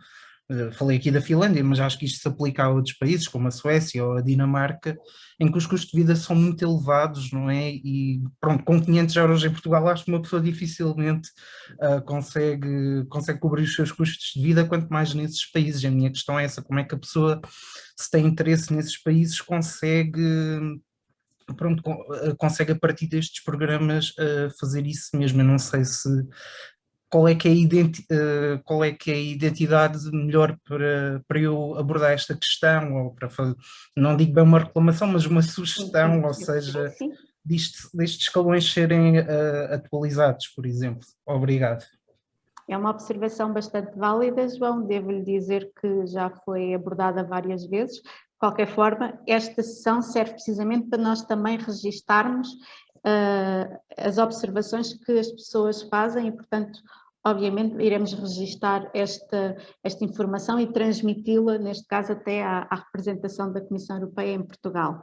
falei aqui da Finlândia, mas acho que isto se aplica a outros países, como a Suécia ou a Dinamarca, em que os custos de vida são muito elevados, não é? E pronto, com 500 euros em Portugal, acho que uma pessoa dificilmente consegue cobrir os seus custos de vida, quanto mais nesses países. A minha questão é essa, como é que a pessoa, se tem interesse nesses países, consegue a partir destes programas fazer isso mesmo. Eu não sei qual é que é a identidade melhor para eu abordar esta questão, ou para fazer, não digo bem uma reclamação, mas uma sugestão, ou seja, destes escalões serem atualizados, por exemplo. Obrigado. É uma observação bastante válida, João, devo-lhe dizer que já foi abordada várias vezes. De qualquer forma, esta sessão serve precisamente para nós também registarmos as observações que as pessoas fazem e, portanto, obviamente iremos registar esta informação e transmiti-la, neste caso até à representação da Comissão Europeia em Portugal.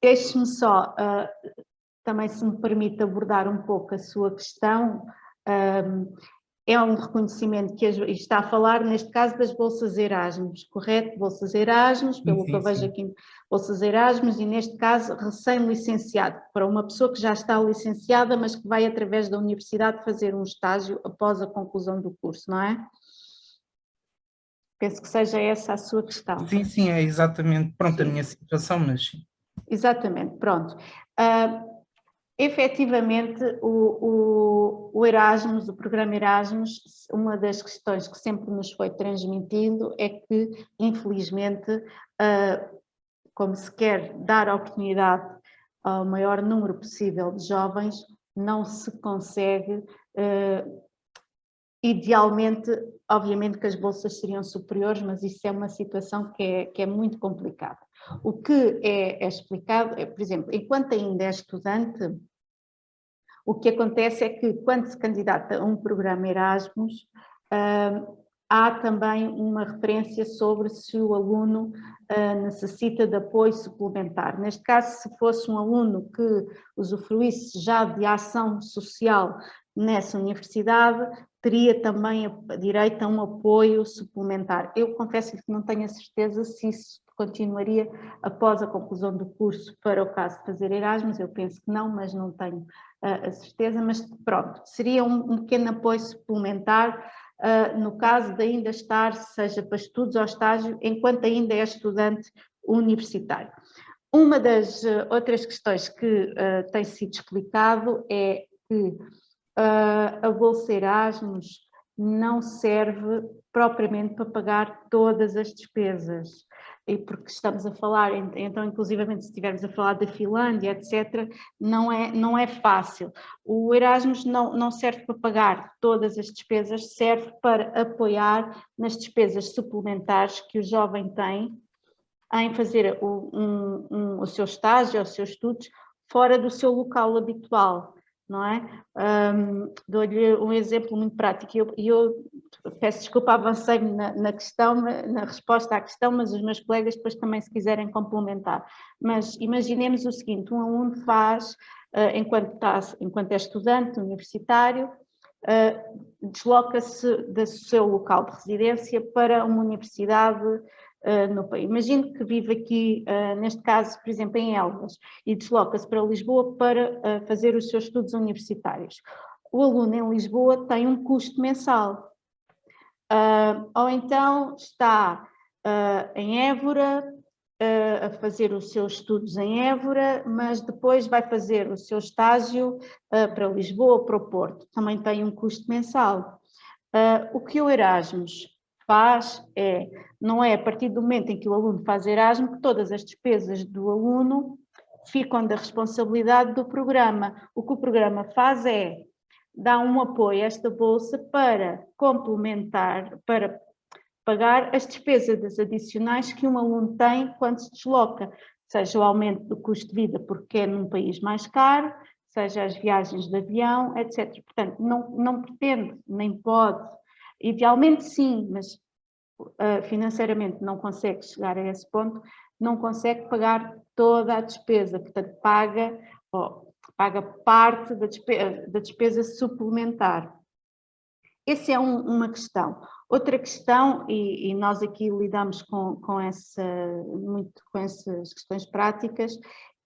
Deixe-me só, também se me permite abordar um pouco a sua questão, é um reconhecimento que está a falar, neste caso, das bolsas Erasmus, correto? Bolsas Erasmus, pelo que eu vejo aqui, bolsas Erasmus, e neste caso, recém-licenciado, para uma pessoa que já está licenciada, mas que vai através da universidade fazer um estágio após a conclusão do curso, não é? Penso que seja essa a sua questão. Sim, sim, é exatamente, pronto, a minha situação, mas sim. Exatamente, pronto. Efetivamente, o Erasmus, o programa Erasmus, uma das questões que sempre nos foi transmitido é que, infelizmente, como se quer dar a oportunidade ao maior número possível de jovens, não se consegue, idealmente, obviamente que as bolsas seriam superiores, mas isso é uma situação que é muito complicada. O que é explicado é, por exemplo, enquanto ainda é estudante, o que acontece é que quando se candidata a um programa Erasmus, há também uma referência sobre se o aluno necessita de apoio suplementar. Neste caso, se fosse um aluno que usufruísse já de ação social nessa universidade, teria também direito a um apoio suplementar. Eu confesso que não tenho a certeza se isso continuaria após a conclusão do curso para o caso de fazer Erasmus, eu penso que não, mas não tenho a certeza, mas pronto, seria um pequeno apoio suplementar no caso de ainda estar, seja para estudos ou estágio, enquanto ainda é estudante universitário. Uma das outras questões que tem sido explicado é que a Bolsa Erasmus não serve propriamente para pagar todas as despesas, e porque estamos a falar, então inclusivamente se estivermos a falar da Finlândia, etc., não é fácil. O Erasmus não serve para pagar todas as despesas, serve para apoiar nas despesas suplementares que o jovem tem em fazer o seu estágio, os seus estudos, fora do seu local habitual, não é? Dou-lhe um exemplo muito prático, e eu peço desculpa, avancei-me na questão, na resposta à questão, mas os meus colegas depois também se quiserem complementar. Mas imaginemos o seguinte, um aluno faz, enquanto é estudante universitário, desloca-se do seu local de residência para uma universidade no país. Imagino que vive aqui, neste caso, por exemplo, em Elvas, e desloca-se para Lisboa para fazer os seus estudos universitários. O aluno em Lisboa tem um custo mensal. Ou então está em Évora, a fazer os seus estudos em Évora, mas depois vai fazer o seu estágio para Lisboa, para o Porto. Também tem um custo mensal. O que o Erasmus faz não é a partir do momento em que o aluno faz Erasmus que todas as despesas do aluno ficam da responsabilidade do programa. O que o programa faz é dar um apoio a esta bolsa para complementar, para pagar as despesas adicionais que um aluno tem quando se desloca, seja o aumento do custo de vida porque é num país mais caro, seja as viagens de avião, etc. Portanto, não pretende, nem pode, idealmente sim, mas financeiramente não consegue chegar a esse ponto, não consegue pagar toda a despesa, portanto paga parte da despesa suplementar. Essa é uma questão. Outra questão, e nós aqui lidamos muito com essas questões práticas,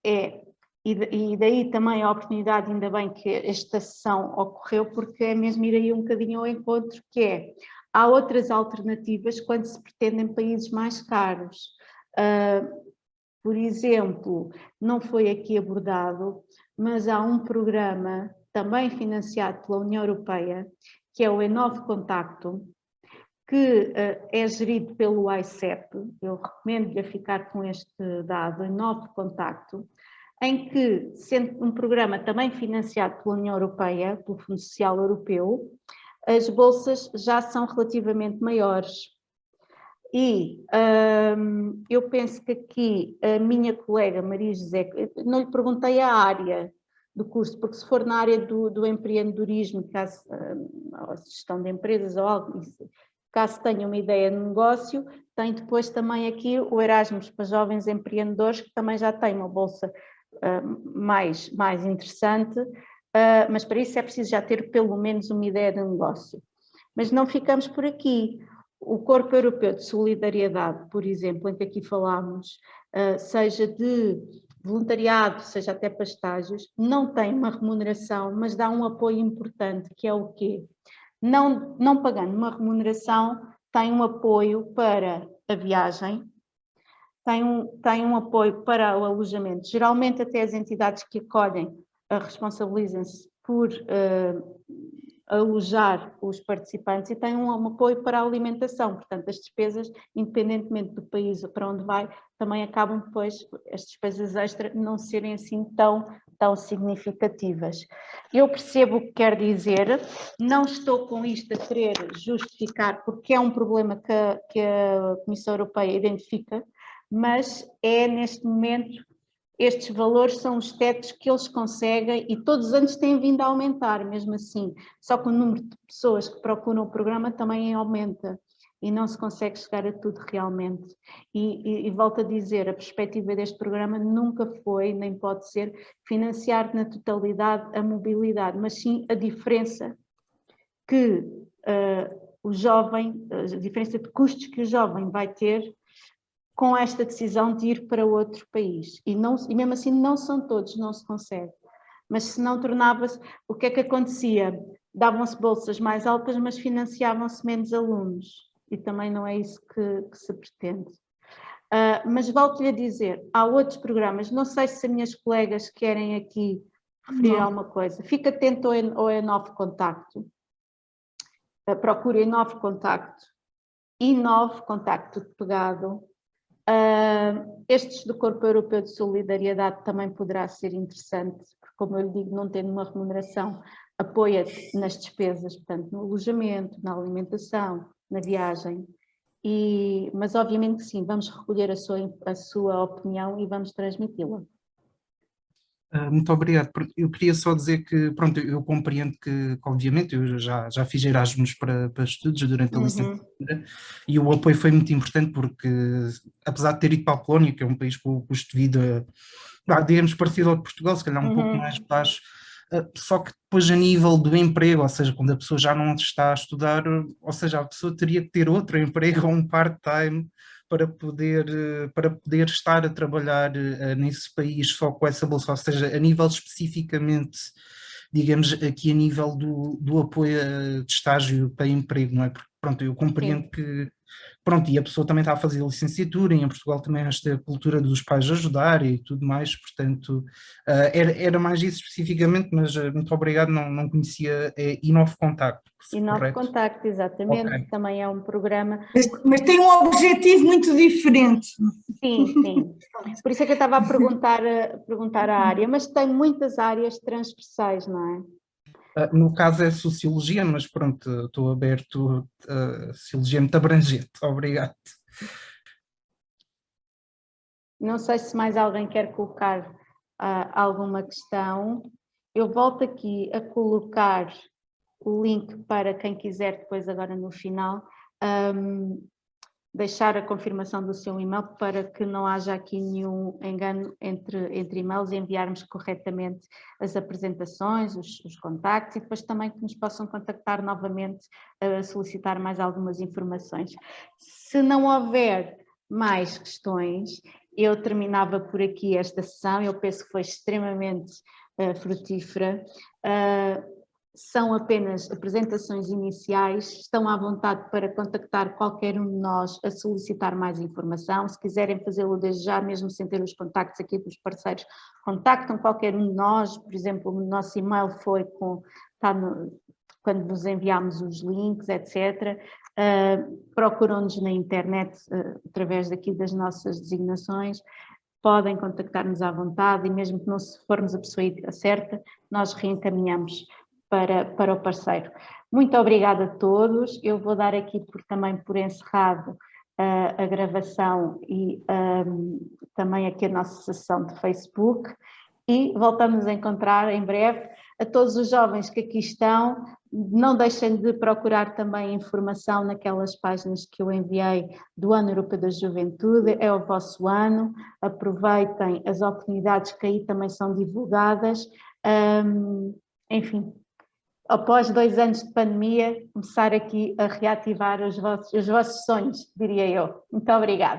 e daí também a oportunidade, ainda bem que esta sessão ocorreu, porque é mesmo ir aí um bocadinho ao encontro, que há outras alternativas quando se pretendem países mais caros. Por exemplo, não foi aqui abordado, mas há um programa também financiado pela União Europeia, que é o E9 Contacto, que é gerido pelo ICEP, eu recomendo-lhe ficar com este dado, E9 Contacto, em que, sendo um programa também financiado pela União Europeia, pelo Fundo Social Europeu, as bolsas já são relativamente maiores. E eu penso que aqui a minha colega Maria José, não lhe perguntei a área, do curso, porque se for na área do empreendedorismo, caso, ou gestão de empresas ou algo, caso tenha uma ideia de negócio, tem depois também aqui o Erasmus para jovens empreendedores, que também já tem uma bolsa mais interessante, mas para isso é preciso já ter pelo menos uma ideia de negócio. Mas não ficamos por aqui. O Corpo Europeu de Solidariedade, por exemplo, em que aqui falámos, seja de voluntariado, seja até para estágios, não tem uma remuneração, mas dá um apoio importante, que é o quê? Não pagando uma remuneração, tem um apoio para a viagem, tem um apoio para o alojamento. Geralmente até as entidades que acolhem responsabilizam-se por alojar os participantes e tem um apoio para a alimentação. Portanto, as despesas, independentemente do país para onde vai, também acabam depois, as despesas extra, não serem assim tão significativas. Eu percebo o que quer dizer, não estou com isto a querer justificar, porque é um problema que a Comissão Europeia identifica, mas é neste momento, estes valores são os tetos que eles conseguem e todos os anos têm vindo a aumentar, mesmo assim. Só que o número de pessoas que procuram o programa também aumenta e não se consegue chegar a tudo realmente. E volto a dizer, a perspectiva deste programa nunca foi, nem pode ser, financiar na totalidade a mobilidade, mas sim a diferença que o jovem, a diferença de custos que o jovem vai ter com esta decisão de ir para outro país. E mesmo assim não são todos, não se consegue. Mas se não tornava-se, o que é que acontecia? Davam-se bolsas mais altas, mas financiavam-se menos alunos. E também não é isso que se pretende. Mas volto-lhe a dizer, há outros programas, não sei se as minhas colegas querem aqui referir alguma coisa. Fique atento ao E9 Contacto. Procure E9 Contacto. E9 Contacto de pegado. Estes do Corpo Europeu de Solidariedade também poderá ser interessante, porque, como eu lhe digo, não tendo uma remuneração, apoia-te nas despesas, portanto, no alojamento, na alimentação, na viagem. Mas, obviamente, sim, vamos recolher a sua opinião e vamos transmiti-la. Muito obrigado. Eu queria só dizer que, pronto, eu compreendo que obviamente, eu já fiz Erasmus para estudos durante a licenciatura e o apoio foi muito importante porque, apesar de ter ido para a Polónia, que é um país com o custo de vida, digamos, parecido ao de Portugal, se calhar um pouco mais baixo, só que depois a nível do emprego, ou seja, quando a pessoa já não está a estudar, ou seja, a pessoa teria que ter outro emprego ou um part-time para poder estar a trabalhar nesse país só com essa bolsa, ou seja, a nível especificamente, digamos, aqui a nível do apoio de estágio para emprego, não é? Porque, pronto, eu compreendo que, pronto, e a pessoa também está a fazer licenciatura e em Portugal também há esta cultura dos pais ajudarem e tudo mais, portanto, era mais isso especificamente, mas muito obrigado, não conhecia E9 Contacto. E9 Contacto, exatamente, okay. Também é um programa... Mas tem um objetivo muito diferente. Sim. Por isso é que eu estava a perguntar a área, mas tem muitas áreas transversais, não é? No caso é Sociologia, mas pronto, estou aberto a Sociologia muito abrangente. Obrigado. Não sei se mais alguém quer colocar alguma questão. Eu volto aqui a colocar o link para quem quiser depois agora no final deixar a confirmação do seu e-mail para que não haja aqui nenhum engano entre e-mails e enviarmos corretamente as apresentações, os contactos e depois também que nos possam contactar novamente a solicitar mais algumas informações. Se não houver mais questões, eu terminava por aqui esta sessão, eu penso que foi extremamente frutífera. São apenas apresentações iniciais, estão à vontade para contactar qualquer um de nós a solicitar mais informação, se quiserem fazê-lo desde já, mesmo sem ter os contactos aqui dos parceiros, contactam qualquer um de nós, por exemplo, o nosso e-mail foi quando nos enviámos os links, etc. Procuram-nos na internet através daqui das nossas designações, podem contactar-nos à vontade e mesmo que não formos a pessoa certa, nós reencaminhamos para o parceiro. Muito obrigada a todos, eu vou dar aqui também por encerrado a gravação e também aqui a nossa sessão de Facebook e voltamos a encontrar em breve. A todos os jovens que aqui estão, não deixem de procurar também informação naquelas páginas que eu enviei do Ano Europeu da Juventude, é o vosso ano, aproveitem as oportunidades que aí também são divulgadas. Enfim, após 2 anos de pandemia, começar aqui a reativar os vossos sonhos, diria eu. Muito obrigada.